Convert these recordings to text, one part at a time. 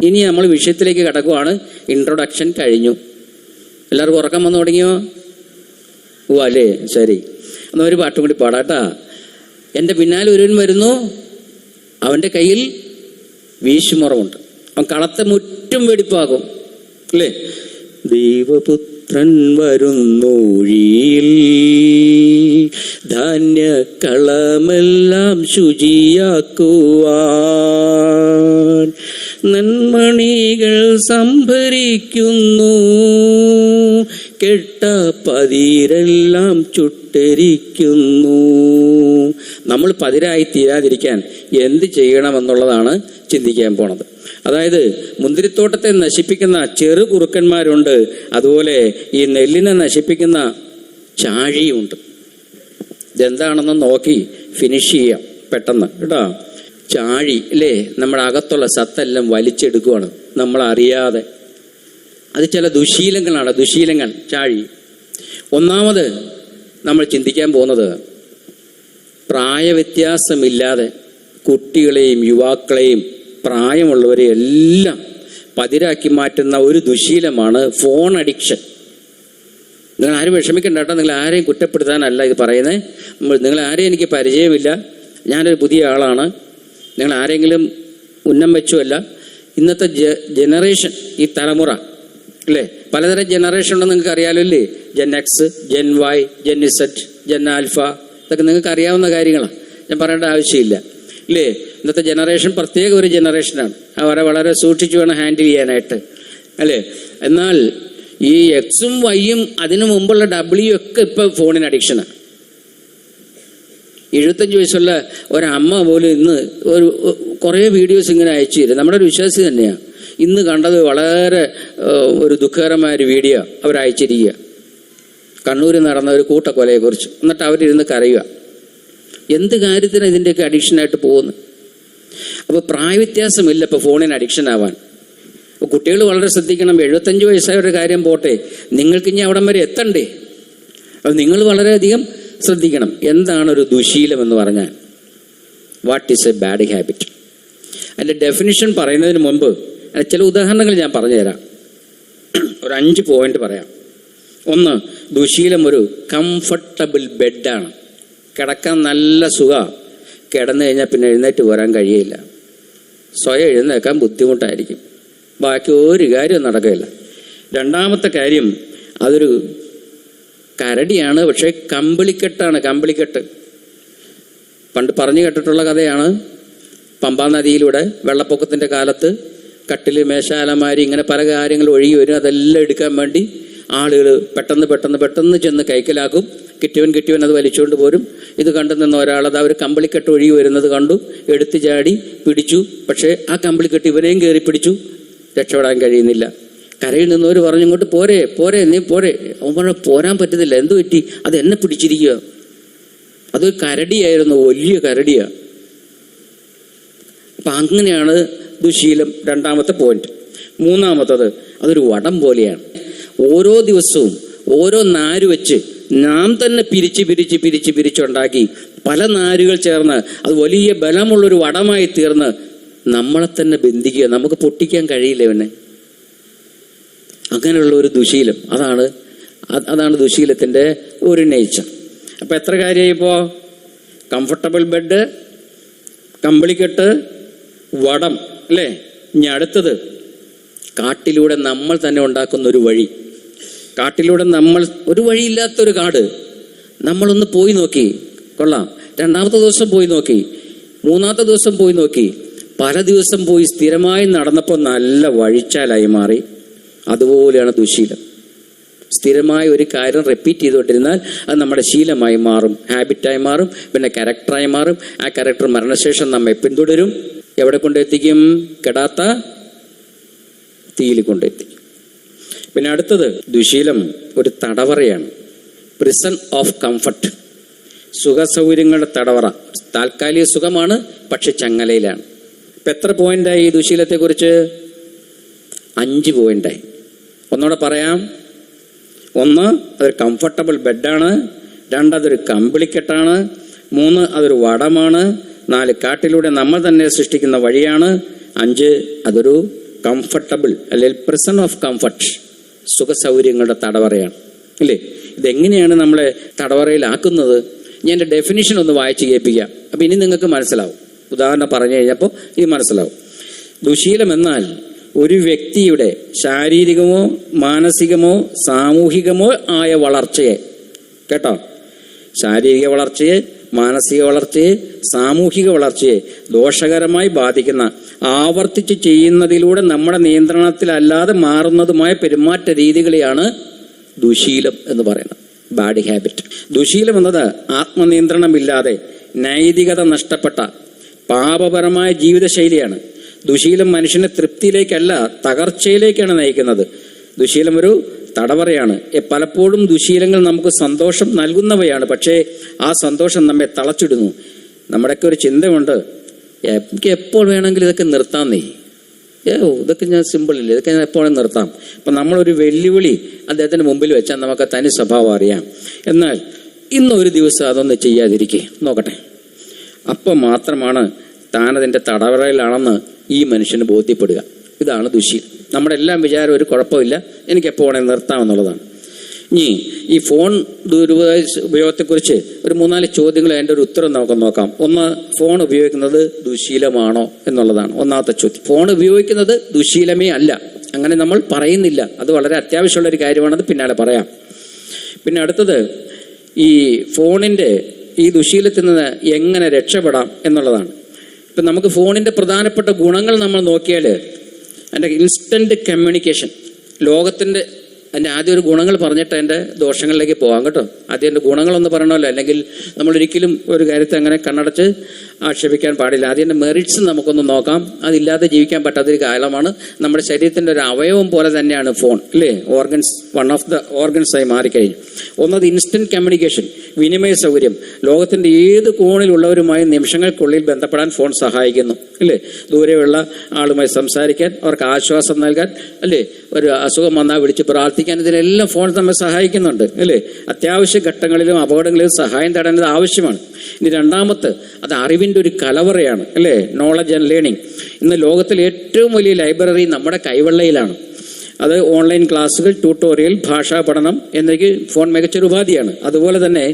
ഇനി നമ്മൾ വിഷയത്തിലേക്ക് കടക്കുവാണ്. ഇൻട്രൊഡക്ഷൻ കഴിഞ്ഞു. എല്ലാവർക്കും ഉറക്കം വന്നു തുടങ്ങിയോ? ഓ അല്ലേ, ശരി. എന്നാൽ ഒരു പാട്ടും കൂടി പാടാട്ടാ. എൻ്റെ പിന്നാലെ ഒരുവൻ വരുന്നു, അവൻ്റെ കയ്യിൽ വീശുമുറമുണ്ട്, അവൻ കളത്തെ മുറ്റും വെടിപ്പാകും. അല്ലേ? ദൈവപുത്രൻ വരുന്നൂഴിയിൽ ധാന്യക്കളമെല്ലാം ശുചിയാക്കുവാൻ നന്മണികൾ സംഭരിക്കുന്നു, കെട്ട പതിരെല്ലാം ചുട്ടരിക്കുന്നു. നമ്മൾ പതിരായി തീരാതിരിക്കാൻ എന്ത് ചെയ്യണമെന്നുള്ളതാണ് ചിന്തിക്കാൻ പോണത്. അതായത് മുന്തിരിത്തോട്ടത്തെ നശിപ്പിക്കുന്ന ചെറു കുറുക്കന്മാരുണ്ട്, അതുപോലെ ഈ നെല്ലിനെ നശിപ്പിക്കുന്ന ചാഴിയുണ്ട്. ഇതെന്താണെന്ന് നോക്കി ഫിനിഷ് ചെയ്യാം പെട്ടെന്ന് കേട്ടോ. ചാഴി അല്ലേ, നമ്മുടെ അകത്തുള്ള സത്തെല്ലാം വലിച്ചെടുക്കുകയാണ് നമ്മളറിയാതെ. അത് ചില ദുശീലങ്ങളാണ്, ദുശീലങ്ങൾ ചാഴി. ഒന്നാമത് നമ്മൾ ചിന്തിക്കാൻ പോകുന്നത്, പ്രായവ്യത്യാസമില്ലാതെ കുട്ടികളെയും യുവാക്കളെയും പ്രായമുള്ളവരെയും എല്ലാം പതിരാക്കി മാറ്റുന്ന ഒരു ദുശീലമാണ് ഫോൺ അഡിക്ഷൻ. നിങ്ങൾ ആരും വിഷമിക്കണ്ട കേട്ടോ, നിങ്ങൾ ആരെയും കുറ്റപ്പെടുത്താനല്ല ഇത് പറയുന്നത്. നിങ്ങൾ ആരെയും എനിക്ക് പരിചയമില്ല, ഞാനൊരു പുതിയ ആളാണ്, നിങ്ങൾ ആരെങ്കിലും ഉന്നം വെച്ചുമല്ല. ഇന്നത്തെ ജനറേഷൻ, ഈ തലമുറ അല്ലേ, പലതരം ജനറേഷൻ ഉണ്ടെന്ന് നിങ്ങൾക്ക് അറിയാലോ അല്ലേ? Gen X, gen Y, gen Z, gen alpha, ഇതൊക്കെ നിങ്ങൾക്ക് അറിയാവുന്ന കാര്യങ്ങളാണ്, ഞാൻ പറയേണ്ട ആവശ്യമില്ല ഇല്ലേ? ഇന്നത്തെ ജനറേഷൻ പ്രത്യേക ഒരു ജനറേഷനാണ്, അവരെ വളരെ സൂക്ഷിച്ചു വേണം ഹാൻഡിൽ ചെയ്യാനായിട്ട് അല്ലേ? എന്നാൽ ഈ എക്സും വൈയും അതിനു മുമ്പുള്ള ഡബ്ല്യു ഒക്കെ ഇപ്പം ഫോണിന് അഡിക്ഷനാണ്. 75 വയസ്സുള്ള ഒരമ്മ പോലും ഇന്ന് കുറേ വീഡിയോസ് ഇങ്ങനെ അയച്ചു തരും. നമ്മുടെ ഒരു വിശ്വാസി തന്നെയാണ്. ഇന്ന് കണ്ടത് വളരെ ഒരു ദുഃഖകരമായൊരു വീഡിയോ അവരയച്ചിരിക്കുക, കണ്ണൂരിൽ നടന്ന ഒരു കൂട്ടക്കൊലയെക്കുറിച്ച്. എന്നിട്ട് അവരിരുന്ന് കരയുക. എന്ത് കാര്യത്തിനാണ് ഇതിൻ്റെയൊക്കെ അഡിക്ഷനായിട്ട് പോകുന്നത്? അപ്പോൾ പ്രായവ്യത്യാസമില്ല ഇപ്പോൾ ഫോണിന് അഡിക്ഷൻ ആവാൻ. അപ്പോൾ കുട്ടികൾ വളരെ ശ്രദ്ധിക്കണം. 75 വയസ്സായവരുടെ കാര്യം പോട്ടെ, നിങ്ങൾക്ക് ഇനി അവിടം വരെ എത്തണ്ടേ? അപ്പോൾ നിങ്ങൾ വളരെയധികം ശ്രദ്ധിക്കണം. എന്താണ് ഒരു ദുശീലം എന്ന് പറഞ്ഞാൽ? What is A bad habit? അതിൻ്റെ ഡെഫിനിഷൻ പറയുന്നതിന് മുമ്പ് ചില ഉദാഹരണങ്ങൾ ഞാൻ പറഞ്ഞുതരാം. ഒരു 5 പോയിന്റ് പറയാം. ഒന്ന്, ദുശീലം ഒരു കംഫർട്ടബിൾ ബെഡാണ്. കിടക്കാൻ നല്ല സുഖം, കിടന്നു കഴിഞ്ഞാൽ പിന്നെ എഴുന്നേറ്റ് പോരാൻ കഴിയില്ല. സ്വയം എഴുന്നേക്കാൻ ബുദ്ധിമുട്ടായിരിക്കും, ബാക്കി ഒരു കാര്യവും നടക്കില്ല. രണ്ടാമത്തെ കാര്യം, അതൊരു കരടിയാണ്, പക്ഷേ കമ്പിളിക്കെട്ടാണ്. കമ്പിളിക്കെട്ട് പണ്ട് പറഞ്ഞു കേട്ടിട്ടുള്ള കഥയാണ്. പമ്പാ നദിയിലൂടെ വെള്ളപ്പൊക്കത്തിൻ്റെ കാലത്ത് കട്ടിൽ, മേശ, അലമാരി, ഇങ്ങനെ പല കാര്യങ്ങൾ ഒഴുകി വരും. അതെല്ലാം എടുക്കാൻ വേണ്ടി ആളുകൾ പെട്ടെന്ന് ചെന്ന് കൈക്കലാക്കും. കിട്ടിയവൻ അത് വലിച്ചുകൊണ്ട് പോരും. ഇത് കണ്ടു നിന്ന് ഒരാളത് അവർ കമ്പിളിക്കെട്ട് ഒഴുകി വരുന്നത് കണ്ടു, എടുത്തു ചാടി പിടിച്ചു. പക്ഷേ ആ കമ്പിളിക്കെട്ട് ഇവനെയും കയറി പിടിച്ചു, രക്ഷപ്പെടാൻ കഴിയുന്നില്ല. കരയിൽ നിന്നവർ പറഞ്ഞു, ഇങ്ങോട്ട് പോരെ നീ പോരെ. അവൻ പറഞ്ഞു, പോരാൻ പറ്റുന്നില്ല. എന്തു പറ്റി? അത് എന്നെ പിടിച്ചിരിക്കുക. അതൊരു കരടിയായിരുന്നു, വലിയ കരടിയാ. അപ്പം അങ്ങനെയാണ് ദുശീലം. രണ്ടാമത്തെ പോയിന്റ്. മൂന്നാമത്തത്, അതൊരു വടം പോലെയാണ്. ഓരോ ദിവസവും ഓരോ നാര് വെച്ച് നാം തന്നെ പിരിച്ചുണ്ടാക്കി പല നാരുകൾ ചേർന്ന് അത് വലിയ ബലമുള്ളൊരു വടമായി തീർന്ന് നമ്മളെ തന്നെ ബന്ധിക്കുക. നമുക്ക് പൊട്ടിക്കാൻ കഴിയില്ല ഇവനെ. അങ്ങനെയുള്ള ഒരു ദുശീലം, അതാണ് ദുശീലത്തിൻ്റെ ഒരു നേച്ചർ. അപ്പം എത്ര കാര്യമായി ഇപ്പോൾ? കംഫർട്ടബിൾ ബെഡ്, കമ്പിളിക്കെട്ട്, വടം അല്ലേ? ഇനി അടുത്തത്, കാട്ടിലൂടെ നമ്മൾ തന്നെ ഉണ്ടാക്കുന്ന ഒരു വഴി. കാട്ടിലൂടെ നമ്മൾ, ഒരു വഴിയില്ലാത്തൊരു കാട് നമ്മളൊന്ന് പോയി നോക്കി, കൊള്ളാം. രണ്ടാമത്തെ ദിവസം പോയി നോക്കി, മൂന്നാമത്തെ ദിവസം പോയി നോക്കി, പല ദിവസം പോയി സ്ഥിരമായി നടന്നപ്പോൾ നല്ല വഴിച്ചാലായി മാറി. അതുപോലെയാണ് ദുശീലം. സ്ഥിരമായ ഒരു കാര്യം റിപ്പീറ്റ് ചെയ്തുകൊണ്ടിരുന്നാൽ അത് നമ്മുടെ ശീലമായി മാറും, ഹാബിറ്റായി മാറും, പിന്നെ ക്യാരക്ടറായി മാറും. ആ ക്യാരക്ടർ മരണശേഷം നമ്മെ പിന്തുടരും. എവിടെ കൊണ്ടെത്തിക്കും? കെടാത്ത തീയിൽ കൊണ്ടെത്തിക്കും. പിന്നെ അടുത്തത്, ദുശീലം ഒരു തടവറയാണ്. പ്രിസൺ ഓഫ് കംഫർട്ട്, സുഖസൗകര്യങ്ങളുടെ തടവറ. താൽക്കാലിക സുഖമാണ്, പക്ഷെ ചങ്ങലയിലാണ്. ഇപ്പം എത്ര പോയിന്റായി ഈ ദുശീലത്തെക്കുറിച്ച്? 5 പോയിന്റായി. ഒന്നുകൂടെ പറയാം. ഒന്ന്, അതൊരു കംഫർട്ടബിൾ ബെഡാണ്. 2, അതൊരു കമ്പിളിക്കെട്ടാണ്. 3, അതൊരു വടമാണ്. 4, കാട്ടിലൂടെ നമ്മൾ തന്നെ സൃഷ്ടിക്കുന്ന വഴിയാണ്. 5, അതൊരു കംഫർട്ടബിൾ അല്ലെങ്കിൽ പ്രിസൺ ഓഫ് കംഫർട്ട്, സുഖസൗകര്യങ്ങളുടെ തടവറയാണ് അല്ലേ? ഇതെങ്ങനെയാണ് നമ്മളെ തടവറയിലാക്കുന്നത്? ഞാൻ എൻ്റെ ഡെഫിനിഷൻ ഒന്ന് വായിച്ച് കേൾപ്പിക്കാം. അപ്പം ഇനി നിങ്ങൾക്ക് മനസ്സിലാവും. ഉദാഹരണം പറഞ്ഞു കഴിഞ്ഞപ്പോൾ ഇത് മനസ്സിലാവും. ദുശീലം എന്നാൽ ഒരു വ്യക്തിയുടെ ശാരീരികമോ മാനസികമോ സാമൂഹികമോ ആയ വളർച്ചയെ, കേട്ടോ, ശാരീരിക വളർച്ചയെ, മാനസിക വളർച്ചയെ, സാമൂഹിക വളർച്ചയെ ദോഷകരമായി ബാധിക്കുന്ന, ആവർത്തിച്ച് ചെയ്യുന്നതിലൂടെ നമ്മുടെ നിയന്ത്രണത്തിലല്ലാതെ മാറുന്നതുമായ പെരുമാറ്റ രീതികളെയാണ് ദുശീലം എന്ന് പറയുന്നത്. Bad habit. ദുശീലം എന്നത് ആത്മനിയന്ത്രണമില്ലാതെ നൈതികത നഷ്ടപ്പെട്ട പാപപരമായ ജീവിതശൈലിയാണ്. ദുശീലം മനുഷ്യനെ തൃപ്തിയിലേക്കല്ല തകർച്ചയിലേക്കാണ് നയിക്കുന്നത്. ദുശീലം ഒരു തടവറയാണ്. പലപ്പോഴും ദുശീലങ്ങൾ നമുക്ക് സന്തോഷം നൽകുന്നവയാണ്, പക്ഷേ ആ സന്തോഷം നമ്മെ തളച്ചിടുന്നു. നമ്മുടെയൊക്കെ ഒരു ചിന്തയുണ്ട്, എനിക്ക് എപ്പോൾ വേണമെങ്കിലും ഇതൊക്കെ നിർത്താമെന്നേ, ഇതൊക്കെ ഞാൻ സിമ്പിളില്ല, ഇതൊക്കെ ഞാൻ എപ്പോഴും നിർത്താം. അപ്പം നമ്മളൊരു വെല്ലുവിളി അദ്ദേഹത്തിൻ്റെ മുമ്പിൽ വെച്ചാൽ നമുക്ക് തനി സ്വഭാവം അറിയാം. എന്നാൽ ഇന്നൊരു ദിവസം അതൊന്ന് ചെയ്യാതിരിക്കേ നോക്കട്ടെ, അപ്പം മാത്രമാണ് താനതിൻ്റെ തടവറയിലാണെന്ന് ഈ മനുഷ്യന് ബോധ്യപ്പെടുക. ഇതാണ് ദുശീലം. നമ്മുടെ എല്ലാം വിചാരം ഒരു കുഴപ്പമില്ല, എനിക്ക് എപ്പോൾ വേണമെങ്കിൽ നിർത്താമെന്നുള്ളതാണ്. ഇനി ഈ ഫോൺ ഉപയോഗത്തെക്കുറിച്ച് ഒരു 3-4 ചോദ്യങ്ങൾ, അതിൻ്റെ ഒരു ഉത്തരം നമുക്ക് നോക്കാം. ഒന്ന്, ഫോൺ ഉപയോഗിക്കുന്നത് ദുശീലമാണോ എന്നുള്ളതാണ് ഒന്നാമത്തെ ചോദ്യം. ഫോൺ ഉപയോഗിക്കുന്നത് ദുശീലമേ അല്ല, അങ്ങനെ നമ്മൾ പറയുന്നില്ല. അത് വളരെ അത്യാവശ്യമുള്ളൊരു കാര്യമാണത് പിന്നാലെ പറയാം. പിന്നെ അടുത്തത്, ഈ ഫോണിൻ്റെ ഈ ദുശീലത്തിൽ നിന്ന് എങ്ങനെ രക്ഷപ്പെടാം എന്നുള്ളതാണ്. ഇപ്പം നമുക്ക് ഫോണിൻ്റെ പ്രധാനപ്പെട്ട ഗുണങ്ങൾ നമ്മൾ നോക്കിയാൽ, അതിൻ്റെ ഇൻസ്റ്റൻറ്റ് കമ്മ്യൂണിക്കേഷൻ, ലോകത്തിൻ്റെ, അതിൻ്റെ ആദ്യം ഒരു ഗുണങ്ങൾ പറഞ്ഞിട്ട് അതിൻ്റെ ദോഷങ്ങളിലേക്ക് പോകാം കേട്ടോ. ആദ്യം എൻ്റെ ഗുണങ്ങളൊന്ന് പറയണമല്ലോ, അല്ലെങ്കിൽ നമ്മളൊരിക്കലും ഒരു കാര്യത്തെ അങ്ങനെ കണ്ണടച്ച് ആക്ഷേപിക്കാൻ പാടില്ല. ആദ്യം എൻ്റെ മെറിറ്റ്സ് നമുക്കൊന്ന് നോക്കാം. അതില്ലാതെ ജീവിക്കാൻ പറ്റാത്തൊരു കാലമാണ്. നമ്മുടെ ശരീരത്തിൻ്റെ ഒരു അവയവം പോലെ തന്നെയാണ് ഫോൺ അല്ലേ? ഓർഗൻസ്, വൺ ഓഫ് ദ ഓർഗൻസായി മാറിക്കഴിഞ്ഞു. ഒന്നത് ഇൻസ്റ്റൻറ്റ് കമ്മ്യൂണിക്കേഷൻ, വിനിമയ സൗകര്യം. ലോകത്തിൻ്റെ ഏത് കോണിലുള്ളവരുമായി നിമിഷങ്ങൾക്കുള്ളിൽ ബന്ധപ്പെടാൻ ഫോൺ സഹായിക്കുന്നു അല്ലേ? ദൂരെയുള്ള ആളുമായി സംസാരിക്കാൻ, അവർക്ക് ആശ്വാസം നൽകാൻ അല്ലേ, ഒരു അസുഖം വന്നാൽ വിളിച്ച് പ്രാർത്ഥിക്കാൻ, ഇതിനെല്ലാം ഫോൺ നമ്മെ സഹായിക്കുന്നുണ്ട് അല്ലേ? അത്യാവശ്യ ഘട്ടങ്ങളിലും അപകടങ്ങളിലും സഹായം തേടേണ്ടത് ആവശ്യമാണ്. ഇനി രണ്ടാമത്തെ, അത് അറിവിൻ്റെ ഒരു കലവറയാണ് അല്ലേ? Knowledge and learning. ഇന്ന് ലോകത്തിലെ ഏറ്റവും വലിയ ലൈബ്രറി നമ്മുടെ കൈവെള്ളയിലാണ്. അത് ഓൺലൈൻ ക്ലാസ്സുകൾ, ട്യൂട്ടോറിയൽ, ഭാഷാ പഠനം എന്നൊക്കെ ഫോൺ മികച്ചൊരു ഉപാധിയാണ്. അതുപോലെ തന്നെ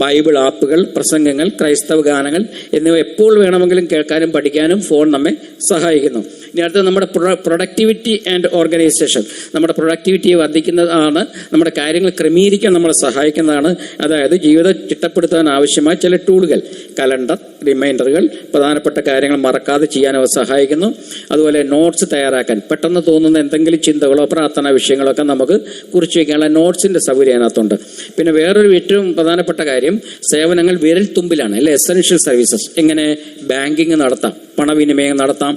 ബൈബിൾ ആപ്പുകൾ, പ്രസംഗങ്ങൾ, ക്രൈസ്തവ ഗാനങ്ങൾ എന്നിവ എപ്പോൾ വേണമെങ്കിലും കേൾക്കാനും പഠിക്കാനും ഫോൺ നമ്മെ സഹായിക്കുന്നു. ഇനി അടുത്തത് നമ്മുടെ പ്രൊഡക്ടിവിറ്റി ആൻഡ് ഓർഗനൈസേഷൻ. നമ്മുടെ പ്രൊഡക്ടിവിറ്റിയെ വർദ്ധിക്കുന്നതാണ്, നമ്മുടെ കാര്യങ്ങൾ ക്രമീകരിക്കാൻ നമ്മളെ സഹായിക്കുന്നതാണ്. അതായത് ജീവിതം ചിട്ടപ്പെടുത്താൻ ആവശ്യമായ ചില ടൂളുകൾ, കലണ്ടർ, റിമൈൻഡറുകൾ, പ്രധാനപ്പെട്ട കാര്യങ്ങൾ മറക്കാതെ ചെയ്യാൻ അവ സഹായിക്കുന്നു. അതുപോലെ നോട്ട്സ് തയ്യാറാക്കാൻ, പെട്ടെന്ന് തോന്നുന്ന എന്തെങ്കിലും ചിന്തകളോ പ്രാർത്ഥനാ വിഷയങ്ങളൊക്കെ നമുക്ക് കുറിച്ച് വയ്ക്കാനുള്ള നോട്ട്സിൻ്റെ സൗകര്യം അതിനകത്തുണ്ട്. പിന്നെ വേറൊരു ഏറ്റവും പ്രധാനപ്പെട്ട കാര്യം, സേവനങ്ങൾ വിരൽ തുമ്പിലാണ് അല്ലെ? Essential services. എങ്ങനെ ബാങ്കിങ് നടത്താം, പണവിനിമയം നടത്താം,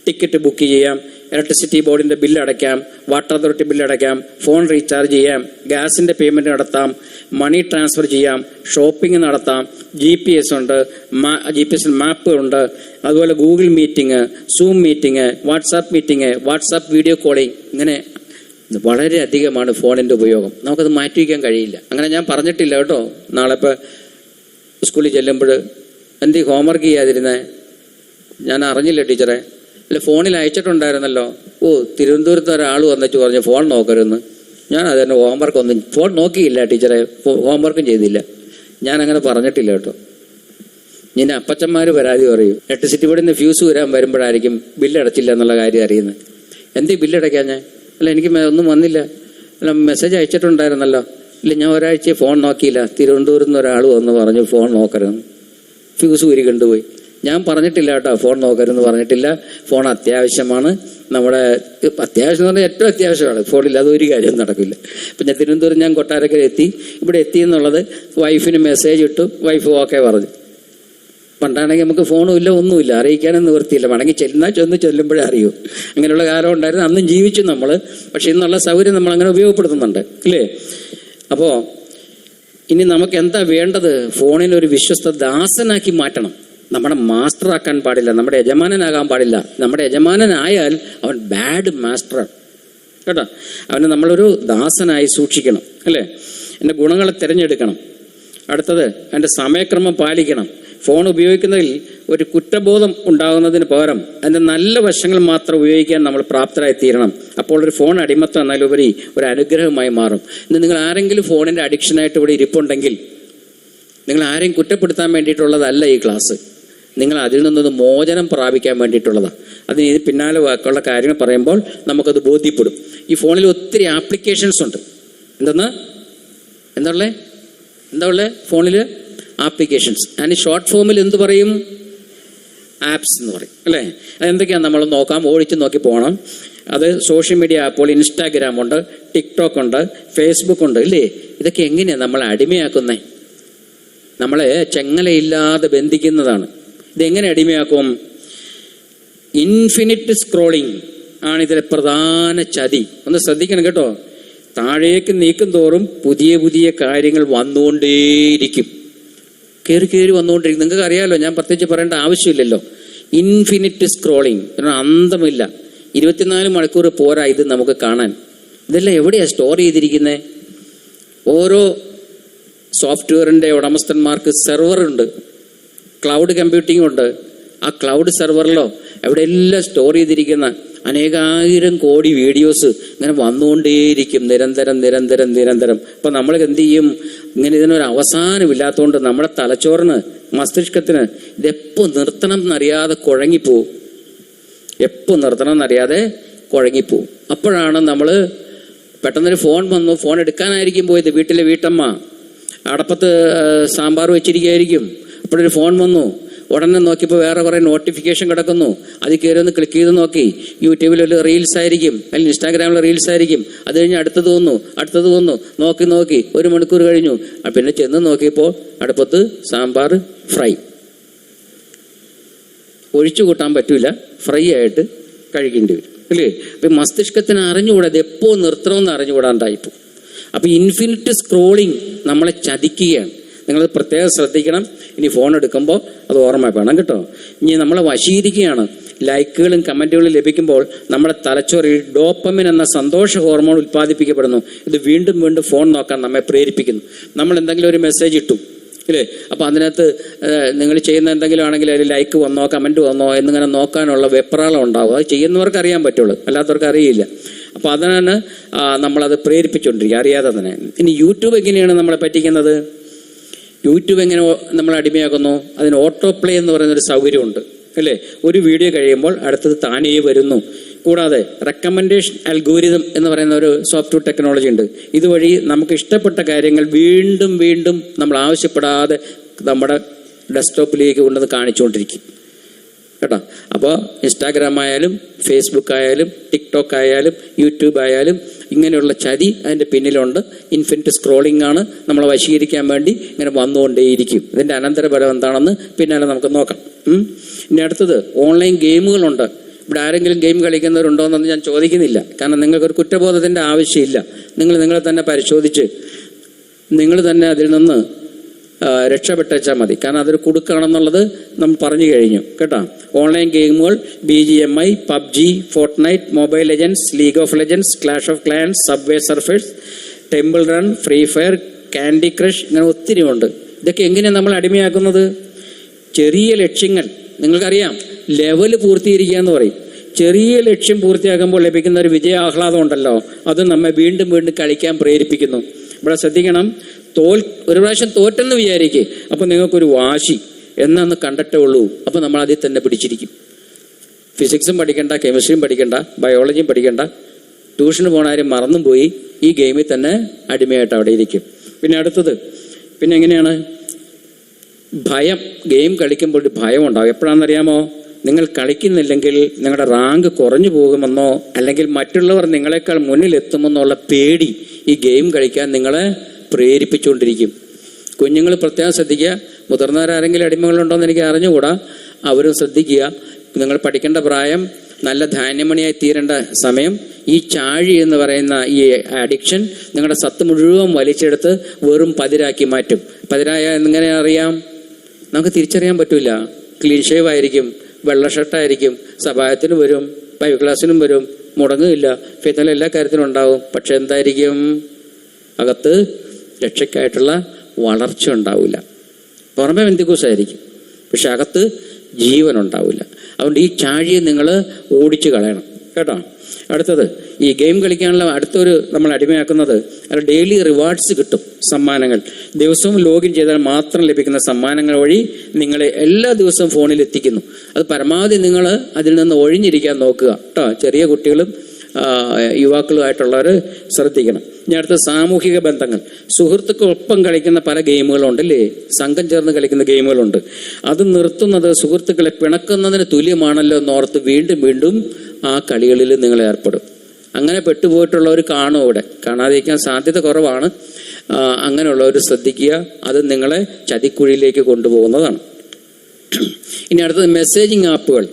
ടിക്കറ്റ് ബുക്ക് ചെയ്യാം, ഇലക്ട്രിസിറ്റി ബോർഡിൻ്റെ ബില്ല് അടയ്ക്കാം, വാട്ടർ അതോറിറ്റി ബില്ല് അടയ്ക്കാം, ഫോൺ റീചാർജ് ചെയ്യാം, ഗ്യാസിൻ്റെ പേയ്മെൻറ്റ് നടത്താം, മണി ട്രാൻസ്ഫർ ചെയ്യാം, ഷോപ്പിംഗ് നടത്താം, GPS ഉണ്ട്, GPS മാപ്പ് ഉണ്ട്, അതുപോലെ Google meeting, zoom meeting, WhatsApp meeting, WhatsApp video calling, ഇങ്ങനെ വളരെ അധികമാണ് ഫോണിൻ്റെ ഉപയോഗം. നമുക്കത് മാറ്റി വയ്ക്കാൻ കഴിയില്ല. അങ്ങനെ ഞാൻ പറഞ്ഞിട്ടില്ല കേട്ടോ. നാളെ ഇപ്പോൾ സ്കൂളിൽ ചെല്ലുമ്പോൾ എന്ത് ഹോംവർക്ക് ചെയ്യാതിരുന്നേ, ഞാൻ അറിഞ്ഞില്ല ടീച്ചറെ, അല്ല ഫോണിൽ അയച്ചിട്ടുണ്ടായിരുന്നല്ലോ. തിരുവനന്തപുരത്ത് ഒരാൾ വന്നിട്ട് പറഞ്ഞു ഫോൺ നോക്കരുതെന്ന്. ഞാൻ അതിൻ്റെ ഹോംവർക്കൊന്നും ഫോൺ നോക്കിയില്ല ടീച്ചറെ, ഹോംവർക്കും ചെയ്തില്ല. ഞാൻ അങ്ങനെ പറഞ്ഞിട്ടില്ല കേട്ടോ. ഇനി അപ്പച്ചന്മാർ പരാതി പറയും, ഇലക്ട്രിസിറ്റി ബോർഡിൽ നിന്ന് ഫ്യൂസ് വരാൻ വരുമ്പോഴായിരിക്കും ബില്ലടച്ചില്ല എന്നുള്ള കാര്യം അറിയുന്നത്. എന്തേ ബില്ലടയ്ക്കാൻ ഞാൻ? അല്ല എനിക്ക് ഒന്നും വന്നില്ല. അല്ല മെസ്സേജ് അയച്ചിട്ടുണ്ടായിരുന്നല്ലോ. ഇല്ല ഞാൻ ഒരാഴ്ച ഫോൺ നോക്കിയില്ല, തിരുവനന്തപുരത്ത് നിന്ന് ഒരാൾ വന്ന് പറഞ്ഞു ഫോൺ നോക്കരുതെന്ന്. ഫ്യൂസ് ഊരി കൊണ്ടുപോയി. ഞാൻ പറഞ്ഞിട്ടില്ല കേട്ടോ, ഫോൺ നോക്കരുതെന്ന് പറഞ്ഞിട്ടില്ല. ഫോൺ അത്യാവശ്യമാണ്. നമ്മുടെ അത്യാവശ്യം എന്ന് പറഞ്ഞാൽ ഏറ്റവും അത്യാവശ്യമാണ്. ഫോണില്ലാതെ ഒരു കാര്യം നടക്കില്ല. ഇപ്പം ഞാൻ തിരുവനന്തപുരം, ഞാൻ കൊട്ടാരക്കര എത്തി. ഇവിടെ എത്തി എന്നുള്ളത് വൈഫിന് മെസ്സേജ് ഇട്ടു, വൈഫ് ഓക്കെ പറഞ്ഞു. പണ്ടാണെങ്കിൽ നമുക്ക് ഫോണും ഇല്ല, ഒന്നുമില്ല, അറിയിക്കാനും നിവൃത്തിയില്ല. വേണമെങ്കിൽ ചെല്ലുമ്പോഴേ അറിയൂ. അങ്ങനെയുള്ള കാലം ഉണ്ടായിരുന്നു. അന്നും ജീവിച്ചു നമ്മൾ. പക്ഷെ ഇന്നുള്ള സൗകര്യം നമ്മൾ അങ്ങനെ ഉപയോഗപ്പെടുത്തുന്നുണ്ട് അല്ലേ? അപ്പോൾ ഇനി നമുക്ക് എന്താ വേണ്ടത്? ഫോണിനൊരു വിശ്വസ്ത ദാസനാക്കി മാറ്റണം. നമ്മുടെ മാസ്റ്ററാക്കാൻ പാടില്ല, നമ്മുടെ യജമാനനാകാൻ പാടില്ല. നമ്മുടെ യജമാനനായാൽ അവൻ ബാഡ് മാസ്റ്ററാണ് കേട്ടോ. അവനെ നമ്മളൊരു ദാസനായി സൂക്ഷിക്കണം അല്ലേ? എൻ്റെ ഗുണങ്ങളെ തിരഞ്ഞെടുക്കണം. അടുത്തത് അതിൻ്റെ സമയക്രമം പാലിക്കണം. ഫോൺ ഉപയോഗിക്കുന്നതിൽ ഒരു കുറ്റബോധം ഉണ്ടാകുന്നതിന് പകരം അതിൻ്റെ നല്ല വശങ്ങൾ മാത്രം ഉപയോഗിക്കാൻ നമ്മൾ പ്രാപ്തരായി തീരണം. അപ്പോൾ ഒരു ഫോൺ അടിമത്തം എന്നതിലുപരി ഒരു അനുഗ്രഹമായി മാറും. ഇന്ന് നിങ്ങൾ ആരെങ്കിലും ഫോണിൻ്റെ അഡിക്ഷനായിട്ട് ഇവിടെ ഇരിപ്പുണ്ടെങ്കിൽ നിങ്ങൾ ആരെയും കുറ്റപ്പെടുത്താൻ വേണ്ടിയിട്ടുള്ളതല്ല ഈ ക്ലാസ്. നിങ്ങൾ അതിൽ നിന്നൊന്ന് മോചനം പ്രാപിക്കാൻ വേണ്ടിയിട്ടുള്ളതാണ്. അതിന് ഇത് പിന്നാലെ വാക്കുള്ള കാര്യങ്ങൾ പറയുമ്പോൾ നമുക്കത് ബോധ്യപ്പെടും. ഈ ഫോണിൽ ഒത്തിരി ആപ്ലിക്കേഷൻസ് ഉണ്ട്. എന്താ ഉള്ളത് ഫോണിൽ? ആപ്ലിക്കേഷൻസ്. അതിന് ഷോർട്ട് ഫോമിൽ എന്ത് പറയും? ആപ്സ് എന്ന് പറയും, അല്ലേ? അതെന്തൊക്കെയാണ് നമ്മൾ നോക്കാം, ഓടിച്ച് നോക്കി പോകണം. അത് സോഷ്യൽ മീഡിയ ആപ്പുകൾ, ഇൻസ്റ്റാഗ്രാം ഉണ്ട്, ടിക്ടോക്ക് ഉണ്ട്, ഫേസ്ബുക്ക് ഉണ്ട്, ഇല്ലേ? ഇതൊക്കെ എങ്ങനെയാണ് നമ്മളെ അടിമയാക്കുന്നേ? നമ്മളെ ചെങ്ങലയില്ലാതെ ബന്ധിക്കുന്നതാണ്. ഇതെങ്ങനെ അടിമയാക്കും? ഇൻഫിനിറ്റ് സ്ക്രോളിംഗ് ആണ് ഇതിലെ പ്രധാന ചതി. ഒന്ന് ശ്രദ്ധിക്കണം കേട്ടോ. താഴേക്ക് നീക്കും തോറും പുതിയ പുതിയ കാര്യങ്ങൾ വന്നുകൊണ്ടേയിരിക്കും, കയറി വന്നുകൊണ്ടിരിക്കും. നിങ്ങൾക്ക് അറിയാമല്ലോ, ഞാൻ പ്രത്യേകിച്ച് പറയേണ്ട ആവശ്യമില്ലല്ലോ. Infinite scrolling, അന്തമില്ല. 24 മണിക്കൂർ പോരാ ഇത് നമുക്ക് കാണാൻ. ഇതെല്ലാം എവിടെയാണ് സ്റ്റോർ ചെയ്തിരിക്കുന്നത്? ഓരോ സോഫ്റ്റ്വെയറിൻ്റെ ഉടമസ്ഥന്മാർക്ക് സെർവറുണ്ട്, ക്ലൗഡ് കമ്പ്യൂട്ടിംഗ് ഉണ്ട്. ആ ക്ലൗഡ് സെർവറിലോ എവിടെയെല്ലാം സ്റ്റോർ ചെയ്തിരിക്കുന്ന അനേകായിരം കോടി വീഡിയോസ് ഇങ്ങനെ വന്നുകൊണ്ടേയിരിക്കും നിരന്തരം. അപ്പം നമ്മൾ എന്ത് ചെയ്യും? ഇങ്ങനെ ഇതിനൊരു അവസാനമില്ലാത്തതുകൊണ്ട് നമ്മുടെ തലച്ചോറിന്, മസ്തിഷ്കത്തിന് ഇതെപ്പോൾ നിർത്തണം എന്നറിയാതെ കുഴങ്ങിപ്പോവും. അപ്പോഴാണ് നമ്മൾ പെട്ടെന്നൊരു ഫോൺ വന്നു. ഫോൺ എടുക്കാനായിരിക്കും പോയത്. വീട്ടിലെ വീട്ടമ്മ അടപ്പത്ത് സാമ്പാർ വെച്ചിരിക്കുകയായിരിക്കും. അപ്പോഴൊരു ഫോൺ വന്നു. ഉടനെ നോക്കിയപ്പോൾ വേറെ കുറേ നോട്ടിഫിക്കേഷൻ കിടക്കുന്നു. അതിൽ കയറി ഒന്ന് ക്ലിക്ക് ചെയ്ത് നോക്കി. യൂട്യൂബിൽ ഒരു റീൽസ് ആയിരിക്കും, അല്ലെങ്കിൽ ഇൻസ്റ്റാഗ്രാമിലെ റീൽസ് ആയിരിക്കും. അത് കഴിഞ്ഞ് അടുത്തത് വന്നു. നോക്കി 1 മണിക്കൂർ കഴിഞ്ഞു. പിന്നെ ചെന്ന് നോക്കിയപ്പോൾ അടുപ്പത്ത് സാമ്പാർ ഫ്രൈ. ഒഴിച്ചു കൂട്ടാൻ പറ്റൂല, ഫ്രൈ ആയിട്ട് കഴിക്കേണ്ടി വരും, അല്ലേ? അപ്പം മസ്തിഷ്കത്തിന് അറിഞ്ഞുകൂടാ, ഇത് എപ്പോൾ നിർത്തണമെന്ന് അറിഞ്ഞുകൂടാണ്ടായിപ്പോൾ. അപ്പം ഇൻഫിനിറ്റ് സ്ക്രോളിങ് നമ്മളെ ചതിക്കുകയാണ്. നിങ്ങളത് പ്രത്യേകം ശ്രദ്ധിക്കണം. ഇനി ഫോൺ എടുക്കുമ്പോൾ അത് ഓർമ്മ വേണം കേട്ടോ. ഇനി നമ്മളെ വശീകരിക്കുകയാണ്. ലൈക്കുകളും കമൻറ്റുകളും ലഭിക്കുമ്പോൾ നമ്മുടെ തലച്ചോറിൽ ഡോപ്പമിൻ എന്ന സന്തോഷ ഹോർമോൺ ഉൽപ്പാദിപ്പിക്കപ്പെടുന്നു. ഇത് വീണ്ടും ഫോൺ നോക്കാൻ നമ്മെ പ്രേരിപ്പിക്കുന്നു. നമ്മൾ എന്തെങ്കിലും ഒരു മെസ്സേജ് ഇട്ടു, ഇല്ലേ? അപ്പോൾ അതിനകത്ത് നിങ്ങൾ ചെയ്യുന്ന എന്തെങ്കിലും ആണെങ്കിൽ അതിൽ ലൈക്ക് വന്നോ കമൻറ്റ് വന്നോ എന്നിങ്ങനെ നോക്കാനുള്ള വെപ്രാളം ഉണ്ടാവും. അത് ചെയ്യുന്നവർക്ക് അറിയാൻ പറ്റുള്ളൂ, അല്ലാത്തവർക്ക് അറിയില്ല. അപ്പോൾ അതിനാണ് നമ്മളത് പ്രേരിപ്പിച്ചുകൊണ്ടിരിക്കുക അറിയാതെ തന്നെ. ഇനി യൂട്യൂബ് എങ്ങനെയാണ് നമ്മളെ പറ്റിക്കുന്നത്? യൂട്യൂബ് എങ്ങനെ നമ്മൾ അടിമയാക്കുന്നു? അതിന് ഓട്ടോ പ്ലേ എന്ന് പറയുന്നൊരു സൗകര്യമുണ്ട്, അല്ലേ? ഒരു വീഡിയോ കഴിയുമ്പോൾ അടുത്തത് താനേ വരുന്നു. കൂടാതെ റെക്കമെൻഡേഷൻ അൽഗോരിതം എന്ന് പറയുന്ന ഒരു സോഫ്റ്റ്വെയർ ടെക്നോളജി ഉണ്ട്. ഇതുവഴി നമുക്ക് ഇഷ്ടപ്പെട്ട കാര്യങ്ങൾ വീണ്ടും നമ്മൾ ആവശ്യപ്പെടാതെ നമ്മുടെ ഡെസ്ക്ടോപ്പിലേക്ക് കൊണ്ടുവന്ന് കാണിച്ചുകൊണ്ടിരിക്കും കേട്ടോ. അപ്പോൾ ഇൻസ്റ്റാഗ്രാം ആയാലും ഫേസ്ബുക്ക് ആയാലും ടിക്ടോക്ക് ആയാലും യൂട്യൂബ് ആയാലും ഇങ്ങനെയുള്ള ചതി അതിൻ്റെ പിന്നിലുണ്ട്. ഇൻഫിനിറ്റ് സ്ക്രോളിംഗ് ആണ് നമ്മളെ വശീകരിക്കാൻ വേണ്ടി ഇങ്ങനെ വന്നുകൊണ്ടേയിരിക്കും. ഇതിൻ്റെ അനന്തരഫലം എന്താണെന്ന് പിന്നാലെ നമുക്ക് നോക്കാം. ഇനി അടുത്തത് ഓൺലൈൻ ഗെയിമുകളുണ്ട്. ഇവിടെ ആരെങ്കിലും ഗെയിം കളിക്കുന്നവരുണ്ടോ എന്നൊന്നും ഞാൻ ചോദിക്കുന്നില്ല. കാരണം നിങ്ങൾക്കൊരു കുറ്റബോധത്തിൻ്റെ ആവശ്യമില്ല. നിങ്ങളെ തന്നെ പരിശോധിച്ച് നിങ്ങൾ തന്നെ അതിൽ നിന്ന് രക്ഷപ്പെട്ടേച്ചാൽ മതി. കാരണം അതൊരു കുടുക്കാണെന്നുള്ളത് നമ്മൾ പറഞ്ഞു കഴിഞ്ഞു കേട്ടോ. ഓൺലൈൻ ഗെയിമുകൾ BGMI, PUBG, Fortnite, mobile legends, league of legends, clash of clans, subway surfers, temple run, free fire, candy crush, ഇങ്ങനെ ഒത്തിരി ഉണ്ട്. ഇതൊക്കെ എങ്ങനെയാണ് നമ്മൾ അടിമയാക്കുന്നത്? ചെറിയ ലക്ഷ്യങ്ങൾ, നിങ്ങൾക്കറിയാം ലെവൽ പൂർത്തീകരിക്കുക എന്ന് പറയും. ചെറിയ ലക്ഷ്യം പൂർത്തിയാക്കുമ്പോൾ ലഭിക്കുന്ന ഒരു വിജയ ആഹ്ലാദം ഉണ്ടല്ലോ, അത് നമ്മെ വീണ്ടും കളിക്കാൻ പ്രേരിപ്പിക്കുന്നു. ഇവിടെ ശ്രദ്ധിക്കണം. ഒരു പ്രാവശ്യം തോറ്റെന്ന് വിചാരിക്കേ, അപ്പം നിങ്ങൾക്കൊരു വാശി എന്നൊന്ന് കണ്ടിട്ടേ ഉള്ളൂ. അപ്പം നമ്മൾ അതിൽ തന്നെ പിടിച്ചിരിക്കും. ഫിസിക്സും പഠിക്കണ്ട, കെമിസ്ട്രിയും പഠിക്കണ്ട, ബയോളജിയും പഠിക്കണ്ട, ട്യൂഷന് പോണാരും മറന്നും പോയി ഈ ഗെയിമിൽ തന്നെ അടിമയായിട്ട് അവിടെ ഇരിക്കും. പിന്നെ അടുത്തത് എങ്ങനെയാണ്? ഭയം. ഗെയിം കളിക്കുമ്പോൾ ഒരു ഭയം ഉണ്ടാവും. എപ്പോഴാണെന്നറിയാമോ? നിങ്ങൾ കളിക്കുന്നില്ലെങ്കിൽ നിങ്ങളുടെ റാങ്ക് കുറഞ്ഞു പോകുമെന്നോ അല്ലെങ്കിൽ മറ്റുള്ളവർ നിങ്ങളെക്കാൾ മുന്നിലെത്തുമെന്നുള്ള പേടി ഈ ഗെയിം കളിക്കാൻ നിങ്ങളെ പ്രേരിപ്പിച്ചുകൊണ്ടിരിക്കും. കുഞ്ഞുങ്ങൾ പ്രത്യേകം ശ്രദ്ധിക്കുക. മുതിർന്നവരാരെങ്കിലും അടിമകളുണ്ടോ എന്ന് എനിക്ക് അറിഞ്ഞുകൂടാ, അവരും ശ്രദ്ധിക്കുക. നിങ്ങൾ പഠിക്കേണ്ട പ്രായം, നല്ല ധാന്യമണിയായി തീരേണ്ട സമയം. ഈ ചാഴി എന്ന് പറയുന്ന ഈ അഡിക്ഷൻ നിങ്ങളുടെ സത്ത് മുഴുവൻ വലിച്ചെടുത്ത് വെറും പതിരാക്കി മാറ്റും. പതിരായ എങ്ങനെ അറിയാം? നമുക്ക് തിരിച്ചറിയാൻ പറ്റില്ല. ക്ലീൻ ഷേവ് ആയിരിക്കും, വെള്ള ഷർട്ടായിരിക്കും, സഭായത്തിനും വരും, ബൈബിൾ ക്ലാസ്സിനും വരും, മുടങ്ങില്ല, ഫിത്തല എല്ലാ കാര്യത്തിനും ഉണ്ടാവും. പക്ഷെ എന്തായിരിക്കും? അകത്ത് രക്ഷയ്ക്കായിട്ടുള്ള വളർച്ച ഉണ്ടാവില്ല. പുറമെ ബന്ധുക്കൂസായിരിക്കും, പക്ഷെ അകത്ത് ജീവൻ ഉണ്ടാവില്ല. അതുകൊണ്ട് ഈ ചാഴിയെ നിങ്ങൾ ഓടിച്ചു കളയണം കേട്ടോ. അടുത്തത്, ഈ ഗെയിം കളിക്കാനുള്ള അടുത്തൊരു നമ്മൾ അടിമയാക്കുന്നത്, അത് ഡെയിലി റിവാർഡ്സ് കിട്ടും, സമ്മാനങ്ങൾ. ദിവസവും ലോഗിൻ ചെയ്താൽ മാത്രം ലഭിക്കുന്ന സമ്മാനങ്ങൾ വഴി നിങ്ങളെ എല്ലാ ദിവസവും ഫോണിൽ എത്തിക്കുന്നു. അത് പരമാവധി നിങ്ങൾ അതിൽ നിന്ന് ഒഴിഞ്ഞിരിക്കാൻ നോക്കുക കേട്ടോ. ചെറിയ കുട്ടികളും യുവാക്കളുമായിട്ടുള്ളവർ ശ്രദ്ധിക്കണം. ഇനി അടുത്ത സാമൂഹിക ബന്ധങ്ങൾ. സുഹൃത്തുക്കളൊപ്പം കളിക്കുന്ന പല ഗെയിമുകളുണ്ടല്ലേ, സംഘം ചേർന്ന് കളിക്കുന്ന ഗെയിമുകളുണ്ട്. അത് നിർത്തുന്നത് സുഹൃത്തുക്കളെ പിണക്കുന്നതിന് തുല്യമാണല്ലോ എന്നോർത്ത് വീണ്ടും വീണ്ടും ആ കളികളിൽ നിങ്ങൾ ഏർപ്പെടും. അങ്ങനെ പെട്ടുപോയിട്ടുള്ളവർ കാണും, ഇവിടെ കാണാതിരിക്കാൻ സാധ്യത കുറവാണ്. അങ്ങനെയുള്ളവർ ശ്രദ്ധിക്കുക, അത് നിങ്ങളെ ചതിക്കുഴിയിലേക്ക് കൊണ്ടുപോകുന്നതാണ്. ഇനി അടുത്തത് മെസ്സേജിങ് ആപ്പുകൾ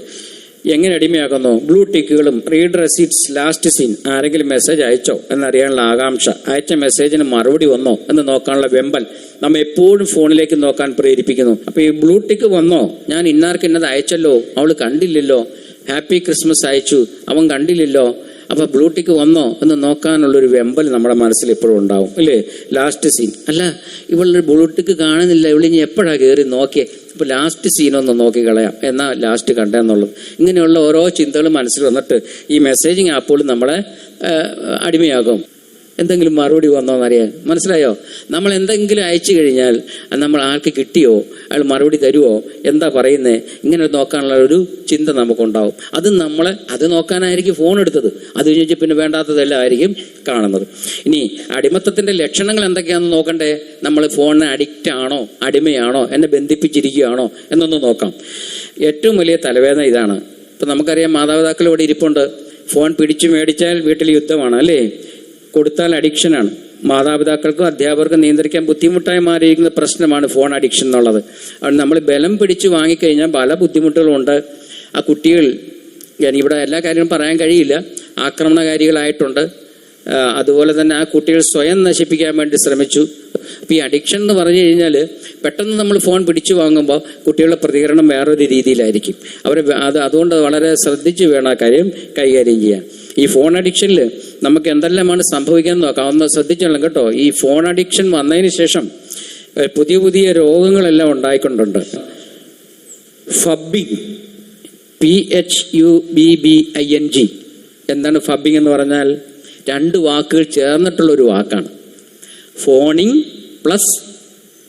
എങ്ങനെ അടിമയാക്കുന്നു? ബ്ലൂ ടിക്കുകളും റീഡ് റെസീപ്റ്റ്സ്, ലാസ്റ്റ് സീൻ, ആരെങ്കിലും മെസ്സേജ് അയച്ചോ എന്നറിയാനുള്ള ആകാംക്ഷ, അയച്ച മെസ്സേജിന് മറുപടി വന്നോ എന്ന് നോക്കാനുള്ള വെമ്പൽ നമ്മെ എപ്പോഴും ഫോണിലേക്ക് നോക്കാൻ പ്രേരിപ്പിക്കുന്നു. അപ്പൊ ഈ ബ്ലൂ ടിക്ക് വന്നോ, ഞാൻ ഇന്നാർക്ക് ഇന്നത് അയച്ചല്ലോ, അവൾ കണ്ടില്ലല്ലോ, ഹാപ്പി ക്രിസ്മസ് അയച്ചു, അവൻ കണ്ടില്ലല്ലോ, അപ്പൊ ബ്ലൂ ടിക്ക് വന്നോ എന്ന് നോക്കാനുള്ളൊരു വെമ്പൽ നമ്മുടെ മനസ്സിൽ എപ്പോഴും ഉണ്ടാവും അല്ലേ. ലാസ്റ്റ് സീൻ, അല്ല ഇവളൊരു ബ്ലൂ ടിക്ക് കാണുന്നില്ല, ഇവളിനി എപ്പോഴാണ് കയറി നോക്കിയേ, ഇപ്പൊ ലാസ്റ്റ് സീനൊന്ന് നോക്കി കളയാം, എന്നാ ലാസ്റ്റ് കണ്ടെന്നുള്ളത്. ഇങ്ങനെയുള്ള ഓരോ ചിന്തകളും മനസ്സിൽ വന്നിട്ട് ഈ മെസ്സേജിങ് ആപ്പുകൾ നമ്മളെ അടിമയാകും. എന്തെങ്കിലും മറുപടി വന്നോന്നറിയാൻ. മനസ്സിലായോ? നമ്മൾ എന്തെങ്കിലും അയച്ചു കഴിഞ്ഞാൽ നമ്മൾ ആൾക്ക് കിട്ടിയോ, അയാൾ മറുപടി തരുമോ, എന്താ പറയുന്നത്, ഇങ്ങനെ നോക്കാനുള്ള ഒരു ചിന്ത നമുക്കുണ്ടാവും. അത് നോക്കാനായിരിക്കും ഫോൺ എടുത്തത്. അത് കഴിഞ്ഞ് പിന്നെ വേണ്ടാത്തതെല്ലാം ആയിരിക്കും കാണുന്നത്. ഇനി അടിമത്തത്തിന്റെ ലക്ഷണങ്ങൾ എന്തൊക്കെയാണെന്ന് നോക്കണ്ടേ? നമ്മൾ ഫോണിന് അഡിക്റ്റ് ആണോ, അടിമയാണോ, എന്നെ ബന്ധിപ്പിച്ചിരിക്കുകയാണോ എന്നൊന്ന് നോക്കാം. ഏറ്റവും വലിയ തലവേദന ഇതാണ്. ഇപ്പം നമുക്കറിയാം, മാതാപിതാക്കൾ ഇവിടെ ഇരിപ്പുണ്ട്. ഫോൺ പിടിച്ചു മേടിച്ചാൽ വീട്ടിൽ യുദ്ധമാണ് അല്ലേ, കൊടുത്താൽ അഡിക്ഷനാണ്. മാതാപിതാക്കൾക്കും അധ്യാപകർക്കും നിയന്ത്രിക്കാൻ ബുദ്ധിമുട്ടായി മാറിയിരിക്കുന്ന പ്രശ്നമാണ് ഫോൺ അഡിക്ഷൻ എന്നുള്ളത്. അതുകൊണ്ട് നമ്മൾ ബലം പിടിച്ച് വാങ്ങിക്കഴിഞ്ഞാൽ പല ബുദ്ധിമുട്ടുകളുണ്ട്. ആ കുട്ടികൾ, ഇവിടെ എല്ലാ കാര്യങ്ങളും പറയാൻ കഴിയില്ല, ആക്രമണകാരികളായിട്ടുണ്ട്. അതുപോലെ തന്നെ ആ കുട്ടികൾ സ്വയം നശിപ്പിക്കാൻ വേണ്ടി ശ്രമിച്ചു. അപ്പം ഈ അഡിക്ഷൻ എന്ന് പറഞ്ഞു കഴിഞ്ഞാൽ പെട്ടെന്ന് നമ്മൾ ഫോൺ പിടിച്ചു വാങ്ങുമ്പോൾ കുട്ടികളുടെ പ്രതികരണം വേറൊരു രീതിയിലായിരിക്കും. അതുകൊണ്ട് വളരെ ശ്രദ്ധിച്ച് വേണം ആ കാര്യം കൈകാര്യം ചെയ്യാൻ. ഈ ഫോൺ അഡിക്ഷനിൽ നമുക്ക് എന്തെല്ലാമാണ് സംഭവിക്കാൻ നോക്കാം, ഒന്ന് ശ്രദ്ധിച്ചോളാം കേട്ടോ. ഈ ഫോൺ അഡിക്ഷൻ വന്നതിന് ശേഷം പുതിയ പുതിയ രോഗങ്ങളെല്ലാം ഉണ്ടായിക്കൊണ്ടുണ്ട്. ഫബ്ബിങ്, PHUBBING. എന്താണ് ഫബ്ബിങ് എന്ന് പറഞ്ഞാൽ? 2 വാക്കുകൾ ചേർന്നിട്ടുള്ളൊരു വാക്കാണ്. ഫോണിങ് പ്ലസ്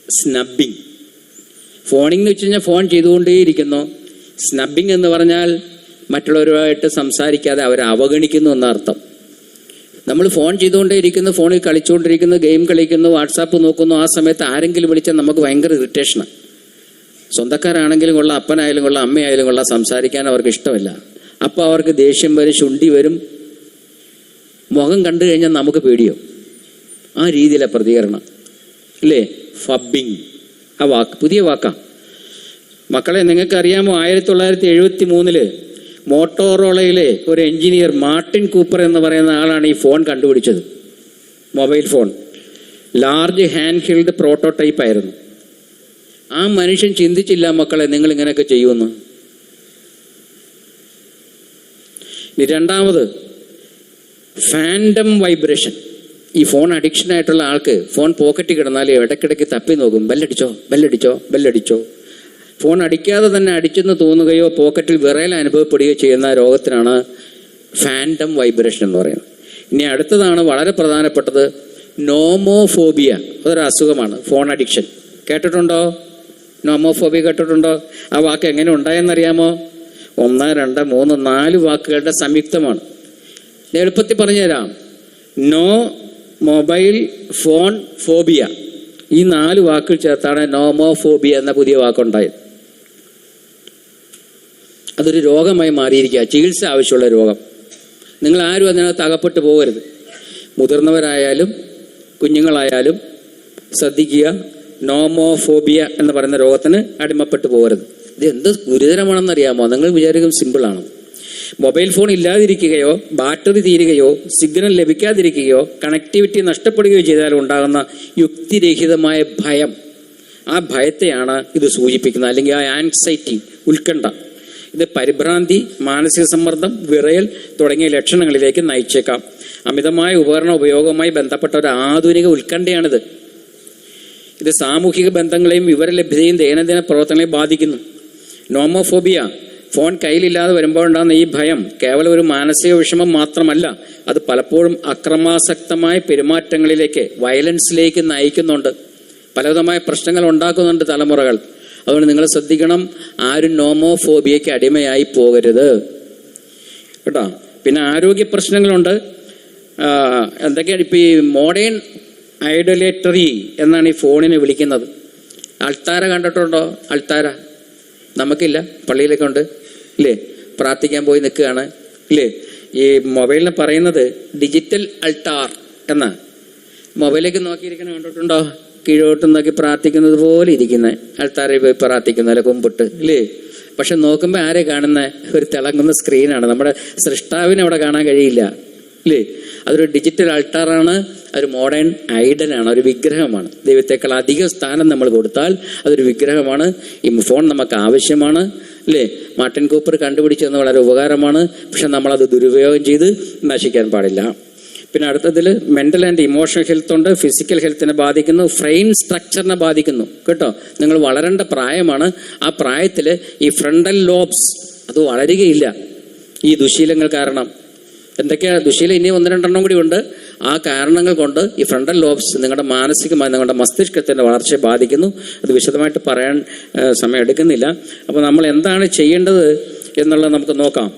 സ്നബിങ്. ഫോണിങ് എന്ന് വെച്ച് കഴിഞ്ഞാൽ ഫോൺ ചെയ്തുകൊണ്ടേയിരിക്കുന്നു. സ്നബിങ് എന്ന് പറഞ്ഞാൽ മറ്റുള്ളവരുമായിട്ട് സംസാരിക്കാതെ അവരെ അവഗണിക്കുന്നു എന്നർത്ഥം. നമ്മൾ ഫോൺ ചെയ്തുകൊണ്ടേയിരിക്കുന്നു, ഫോണിൽ കളിച്ചുകൊണ്ടിരിക്കുന്നു, ഗെയിം കളിക്കുന്നു, വാട്സാപ്പ് നോക്കുന്നു. ആ സമയത്ത് ആരെങ്കിലും വിളിച്ചാൽ നമുക്ക് ഭയങ്കര ഇറിറ്റേഷനാണ്. സ്വന്തക്കാരാണെങ്കിലും കൊള്ളാം, അപ്പനായാലും കൊള്ളാം, അമ്മയായാലും കൊള്ളാം, സംസാരിക്കാൻ അവർക്ക് ഇഷ്ടമില്ല. അപ്പോൾ അവർക്ക് ദേഷ്യം വരും, ശുണ്ഠി വരും, മുഖം കണ്ടു കഴിഞ്ഞാൽ നമുക്ക് പേടിയോ. ആ രീതിയിലെ പ്രതികരണം അല്ലേ ഫബ്ബിങ്. ആ വാക്ക് പുതിയ വാക്കാ. മക്കളെ, നിങ്ങൾക്കറിയാമോ 1973 മോട്ടോറോളയിലെ ഒരു എഞ്ചിനീയർ മാർട്ടിൻ കൂപ്പർ എന്ന് പറയുന്ന ആളാണ് ഈ ഫോൺ കണ്ടുപിടിച്ചത്. Mobile phone large hand held prototype ആയിരുന്നു. ആ മനുഷ്യൻ ചിന്തിച്ചില്ല മക്കളെ നിങ്ങൾ ഇങ്ങനെയൊക്കെ ചെയ്യുമെന്ന്. രണ്ടാമത് ഫാൻഡം വൈബ്രേഷൻ. ഈ ഫോൺ അഡിക്ഷൻ ആയിട്ടുള്ള ആൾക്ക് ഫോൺ പോക്കറ്റിൽ കിടന്നാൽ ഇടയ്ക്കിടയ്ക്ക് തപ്പി നോക്കും, ബെല്ലടിച്ചോ ബെല്ലടിച്ചോ ബെല്ലടിച്ചോ. ഫോൺ അടിക്കാതെ തന്നെ അടിച്ചെന്ന് തോന്നുകയോ പോക്കറ്റിൽ വിറയൽ അനുഭവപ്പെടുകയോ ചെയ്യുന്ന രോഗത്തിനാണ് ഫാൻഡം വൈബ്രേഷൻ എന്ന് പറയുന്നത്. ഇനി അടുത്തതാണ് വളരെ പ്രധാനപ്പെട്ടത്, നോമോഫോബിയ. അതൊരു അസുഖമാണ്, ഫോൺ അഡിക്ഷൻ. കേട്ടിട്ടുണ്ടോ? നോമോഫോബിയ കേട്ടിട്ടുണ്ടോ? ആ വാക്ക് എങ്ങനെ ഉണ്ടായെന്നറിയാമോ? 1, 2, 3, 4 വാക്കുകളുടെ സംയുക്തമാണ്. എളുപ്പത്തിൽ പറഞ്ഞുതരാം. No mobile phone phobia. ഈ 4 വാക്കുകൾ ചേർത്താണ് നോമോഫോബിയ എന്ന പുതിയ വാക്കുണ്ടായത്. അതൊരു രോഗമായി മാറിയിരിക്കുക, ചികിത്സ ആവശ്യമുള്ള രോഗം. നിങ്ങൾ ആരും അതിനകത്ത് അകപ്പെട്ടു പോകരുത്. മുതിർന്നവരായാലും കുഞ്ഞുങ്ങളായാലും ശ്രദ്ധിക്കുക, നോമോഫോബിയ എന്ന് പറയുന്ന രോഗത്തിന് അടിമപ്പെട്ടു പോകരുത്. ഇത് എന്ത് ഗുരുതരമാണെന്നറിയാമോ? നിങ്ങൾ വിചാരിക്കും സിമ്പിളാണ്. മൊബൈൽ ഫോൺ ഇല്ലാതിരിക്കുകയോ ബാറ്ററി തീരുകയോ സിഗ്നൽ ലഭിക്കാതിരിക്കുകയോ കണക്ടിവിറ്റി നഷ്ടപ്പെടുകയോ ചെയ്താൽ ഉണ്ടാകുന്ന യുക്തിരഹിതമായ ഭയം, ആ ഭയത്തെയാണ് ഇത് സൂചിപ്പിക്കുന്നത്. അല്ലെങ്കിൽ ആ ആൻസൈറ്റി, ഉത്കണ്ഠ. ഇത് പരിഭ്രാന്തി, മാനസിക സമ്മർദ്ദം, വിറയൽ തുടങ്ങിയ ലക്ഷണങ്ങളിലേക്ക് നയിച്ചേക്കാം. അമിതമായ ഉപകരണ ഉപയോഗവുമായി ബന്ധപ്പെട്ട ഒരു ആധുനിക ഉത്കണ്ഠയാണിത്. ഇത് സാമൂഹിക ബന്ധങ്ങളെയും വിവരലഭ്യതയും ദൈനംദിന പ്രവർത്തനങ്ങളെയും ബാധിക്കുന്നു. നോമോഫോബിയ, ഫോൺ കയ്യിലില്ലാതെ വരുമ്പോഴുണ്ടാകുന്ന ഈ ഭയം കേവലം ഒരു മാനസിക വിഷമം മാത്രമല്ല, അത് പലപ്പോഴും അക്രമാസക്തമായ പെരുമാറ്റങ്ങളിലേക്ക്, വയലൻസിലേക്ക് നയിക്കുന്നുണ്ട്. പലവിധമായ പ്രശ്നങ്ങൾ ഉണ്ടാക്കുന്നുണ്ട് തലമുറകൾ. അതുകൊണ്ട് നിങ്ങൾ ശ്രദ്ധിക്കണം, ആരും നോമോഫോബിയയ്ക്ക് അടിമയായി പോകരുത് കേട്ടോ. പിന്നെ ആരോഗ്യ പ്രശ്നങ്ങളുണ്ട്. എന്തൊക്കെയാണ് ഇപ്പോൾ ഈ മോഡേൺ ഐഡലേറ്ററി എന്നാണ് ഈ ഫോണിനെ വിളിക്കുന്നത്. അൾത്താര കണ്ടിട്ടുണ്ടോ? അൾത്താര നമുക്കില്ല, പള്ളിയിലൊക്കെ ഉണ്ട് ഇല്ലേ, പ്രാർത്ഥിക്കാൻ പോയി നിൽക്കുകയാണ് ഇല്ലേ. ഈ മൊബൈലിനെ പറയുന്നത് ഡിജിറ്റൽ അൾട്ടാർ എന്നാ. മൊബൈലിലേക്ക് നോക്കിയിരിക്കണം കണ്ടിട്ടുണ്ടോ? കീഴോട്ട് നോക്കി പ്രാർത്ഥിക്കുന്നത് പോലെ ഇരിക്കുന്നത്, അൾത്താരയിൽ പോയി പ്രാർത്ഥിക്കുന്നതല്ല, കുമ്പിട്ട് ഇല്ലേ. പക്ഷെ നോക്കുമ്പോൾ ആരെ കാണുന്ന ഒരു തിളങ്ങുന്ന സ്ക്രീനാണ്. നമ്മുടെ സൃഷ്ടാവിനെ അവിടെ കാണാൻ കഴിയില്ല ഇല്ലേ. അതൊരു ഡിജിറ്റൽ അൾട്ടാറാണ്, അതൊരു മോഡേൺ ഐഡലാണ്, ഒരു വിഗ്രഹമാണ്. ദൈവത്തെക്കാൾ അധിക സ്ഥാനം നമ്മൾ കൊടുത്താൽ അതൊരു വിഗ്രഹമാണ്. ഈ ഫോൺ നമുക്ക് ആവശ്യമാണ് അല്ലേ. മാർട്ടിൻ കൂപ്പർ കണ്ടുപിടിച്ചെന്ന് വളരെ ഉപകാരമാണ്. പക്ഷെ നമ്മളത് ദുരുപയോഗം ചെയ്ത് നശിക്കാൻ പാടില്ല. പിന്നെ അടുത്തതിൽ മെൻ്റൽ ആൻഡ് ഇമോഷണൽ ഹെൽത്ത് ഉണ്ട്. ഫിസിക്കൽ ഹെൽത്തിനെ ബാധിക്കുന്നു, ബ്രെയിൻ സ്ട്രക്ചറിനെ ബാധിക്കുന്നു കേട്ടോ. നിങ്ങൾ വളരേണ്ട പ്രായമാണ്. ആ പ്രായത്തിൽ ഈ ഫ്രണ്ടൽ ലോബ്സ് അത് വളരുകയില്ല ഈ ദുശീലങ്ങൾ കാരണം. എന്തൊക്കെയാണ് ദുശീലം? ഇനി 1-2 കൂടി ഉണ്ട്. ആ കാരണങ്ങൾ കൊണ്ട് ഈ ഫ്രണ്ടൽ ലോബ്സ് നിങ്ങളുടെ മാനസികമായി നിങ്ങളുടെ മസ്തിഷ്കത്തിൻ്റെ വളർച്ചയെ ബാധിക്കുന്നു. അത് വിശദമായിട്ട് പറയാൻ സമയം എടുക്കുന്നില്ല. അപ്പോൾ നമ്മൾ എന്താണ് ചെയ്യേണ്ടത് എന്നുള്ളത് നമുക്ക് നോക്കാം.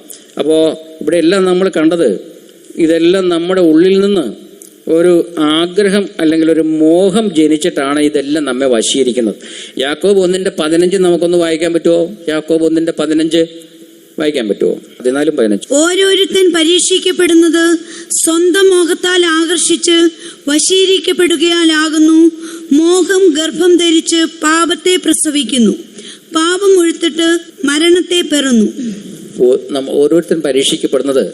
അപ്പോൾ ഇവിടെ എല്ലാം നമ്മൾ കണ്ടത്, ഇതെല്ലാം നമ്മുടെ ഉള്ളിൽ നിന്ന് ഒരു ആഗ്രഹം അല്ലെങ്കിൽ ഒരു മോഹം ജനിച്ചിട്ടാണ് ഇതെല്ലാം നമ്മെ വശീകരിക്കുന്നത്. യാക്കോബ് 1:15 നമുക്കൊന്ന് വായിക്കാൻ പറ്റുമോ? യാക്കോബ് 1:15 വായിക്കാൻ പറ്റുമോ? 14-15. ഓരോരുത്തൻ പരീക്ഷിക്കപ്പെടുന്നത് സ്വന്തം മോഹത്താൽ ആകർഷിച്ച് വശീകരിക്കപ്പെടുകയാലാകുന്നു. മോഹം ഗർഭം ധരിച്ച് പാപത്തെ പ്രസവിക്കുന്നു, പാപം ഉഴുത്തിട്ട് മരണത്തെ പെറുന്നു. ഓരോരുത്തൻ പരീക്ഷിക്കപ്പെടുന്നത്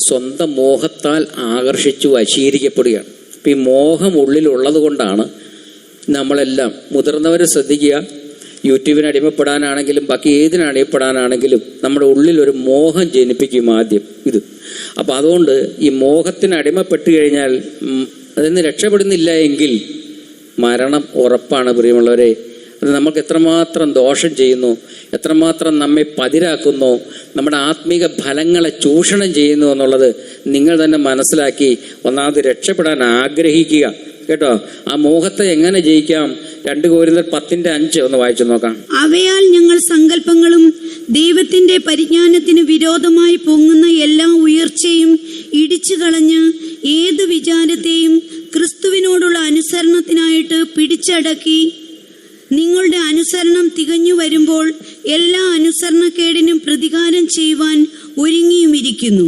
സ്വന്തം മോഹത്താൽ ആകർഷിച്ചു വശീകരിക്കപ്പെടുകയാണ്. അപ്പം ഈ മോഹം ഉള്ളിലുള്ളത് കൊണ്ടാണ് നമ്മളെല്ലാം, മുതിർന്നവർ ശ്രദ്ധിക്കുക, യൂട്യൂബിന് അടിമപ്പെടാനാണെങ്കിലും ബാക്കി ഏതിന് അടിമപ്പെടാനാണെങ്കിലും നമ്മുടെ ഉള്ളിൽ ഒരു മോഹം ജനിപ്പിക്കും ആദ്യം ഇത്. അപ്പം അതുകൊണ്ട് ഈ മോഹത്തിന് അടിമപ്പെട്ട് കഴിഞ്ഞാൽ അതിന് രക്ഷപ്പെടുന്നില്ല എങ്കിൽ മരണം ഉറപ്പാണ് പ്രിയമുള്ളവരെ. അത് നമുക്ക് എത്രമാത്രം ദോഷം ചെയ്യുന്നു, എത്രമാത്രം നമ്മെ പതിരാക്കുന്നു, നമ്മുടെ ആത്മീക ഫലങ്ങളെ ചൂഷണം ചെയ്യുന്നു എന്നുള്ളത് നിങ്ങൾ തന്നെ മനസ്സിലാക്കി ഒന്നാമത് രക്ഷപ്പെടാൻ ആഗ്രഹിക്കുക കേട്ടോ. ആ മോഹത്തെ എങ്ങനെ ജയിക്കാം? 2 Korinത്യർ 10:5 ഒന്ന് വായിച്ചു നോക്കാം. അവയാൽ ഞങ്ങൾ സങ്കല്പങ്ങളും ദൈവത്തിന്റെ പരിജ്ഞാനത്തിന് വിരോധമായി പൊങ്ങുന്ന എല്ലാ ഉയർച്ചയും ഇടിച്ചു കളഞ്ഞ് ഏത് വിചാരത്തെയും ക്രിസ്തുവിനോടുള്ള അനുസരണത്തിനായിട്ട് പിടിച്ചടക്കി നിങ്ങളുടെ അനുസരണം തികഞ്ഞു വരുമ്പോൾ എല്ലാ അനുസരണക്കേടിനും പ്രതികാരം ചെയ്യുവാൻ ഒരുങ്ങിയുമിരിക്കുന്നു.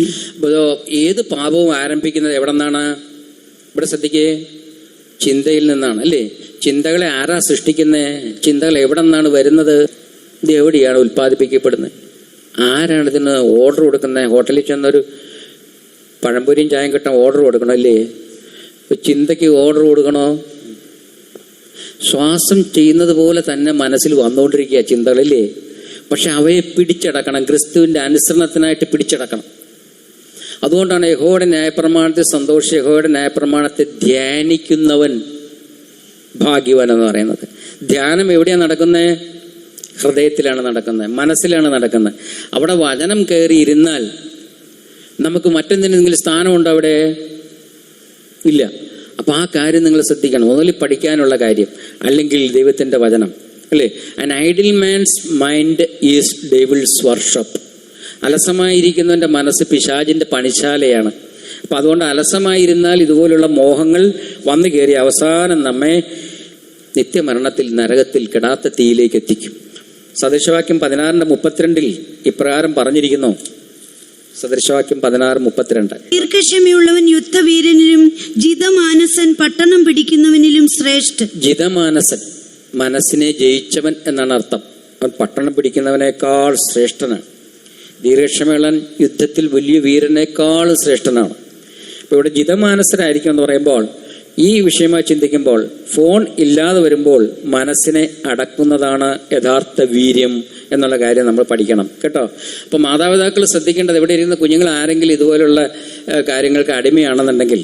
ഏത് പാപവും ആരംഭിക്കുന്നത് എവിടെ നിന്നാണ്? ഇവിടെ ശ്രദ്ധിക്കേ, ചിന്തയിൽ നിന്നാണ് അല്ലേ. ചിന്തകളെ ആരാ സൃഷ്ടിക്കുന്നത്? ചിന്തകൾ എവിടെ നിന്നാണ് വരുന്നത്? ഇത് എവിടെയാണ് ഉൽപ്പാദിപ്പിക്കപ്പെടുന്നത്? ആരാണ് ഇതിന് ഓർഡർ കൊടുക്കുന്നത്? ഹോട്ടലിൽ ചെന്നൊരു പഴംപൊരിയും ചായം കിട്ടാൻ ഓർഡർ കൊടുക്കണം അല്ലേ? ചിന്തയ്ക്ക് ഓർഡർ കൊടുക്കണോ? ശ്വാസം ചെയ്യുന്നത് പോലെ തന്നെ മനസ്സിൽ വന്നുകൊണ്ടിരിക്കുക ചിന്തകളില്ലേ. പക്ഷെ അവയെ പിടിച്ചടക്കണം, ക്രിസ്തുവിൻ്റെ അനുസരണത്തിനായിട്ട് പിടിച്ചടക്കണം. അതുകൊണ്ടാണ് യഹോവയുടെ ന്യായപ്രമാണത്തെ സന്തോഷിച്ച് യഹോവയുടെ ന്യായപ്രമാണത്തെ ധ്യാനിക്കുന്നവൻ ഭാഗ്യവാൻ എന്ന് പറയുന്നത്. ധ്യാനം എവിടെയാണ് നടക്കുന്നത്? ഹൃദയത്തിലാണ് നടക്കുന്നത്, മനസ്സിലാണ് നടക്കുന്നത്. അവിടെ വചനം കയറിയിരുന്നാൽ നമുക്ക് മറ്റെന്തിനെങ്കിലും സ്ഥാനമുണ്ടോ? അവിടെ ഇല്ല. അപ്പം ആ കാര്യം നിങ്ങൾ ശ്രദ്ധിക്കണം. ഒന്നുകിൽ പഠിക്കാനുള്ള കാര്യം, അല്ലെങ്കിൽ ദൈവത്തിൻ്റെ വചനം അല്ലേ. An idle man's mind is devil's worship. അലസമായിരിക്കുന്നവൻ്റെ മനസ്സ് പിശാചിൻ്റെ പണിശാലയാണ്. അപ്പം അതുകൊണ്ട് അലസമായിരുന്നാൽ ഇതുപോലുള്ള മോഹങ്ങൾ വന്നു കയറി അവസാനം നമ്മെ നിത്യമരണത്തിൽ, നരകത്തിൽ, കിടാത്ത തീയിലേക്ക് എത്തിക്കും. സദൃശവാക്യം 16:32 ഇപ്രകാരം പറഞ്ഞിരിക്കുന്നു. സദൃശവാക്യം 16:32. ദീർഘക്ഷമയുള്ളവൻ യുദ്ധവീരനിലും ജിതമാനസൻ പട്ടണം പിടിക്കുന്നവനിലും ശ്രേഷ്ഠൻ. ജിതമാനസൻ, മനസ്സിനെ ജയിച്ചവൻ എന്നാണ് അർത്ഥം. അവൻ പട്ടണം പിടിക്കുന്നവനേക്കാൾ ശ്രേഷ്ഠനാണ്. ദീർഘക്ഷമയുള്ളവൻ യുദ്ധത്തിൽ വലിയ വീരനേക്കാൾ ശ്രേഷ്ഠനാണ്. അപ്പോൾ ഇവിടെ ജിതമാനസനായിരിക്കും എന്ന് പറയുമ്പോൾ ഈ വിഷയമായി ചിന്തിക്കുമ്പോൾ ഫോൺ ഇല്ലാതെ വരുമ്പോൾ മനസ്സിനെ അടക്കുന്നതാണ് യഥാർത്ഥ വീര്യം എന്നുള്ള കാര്യം നമ്മൾ പഠിക്കണം കേട്ടോ. അപ്പോൾ മാതാപിതാക്കൾ ശ്രദ്ധിക്കേണ്ടത്, ഇവിടെ ഇരുന്ന കുഞ്ഞുങ്ങൾ ആരെങ്കിലും ഇതുപോലുള്ള കാര്യങ്ങൾക്ക് അടിമയാണെന്നുണ്ടെങ്കിൽ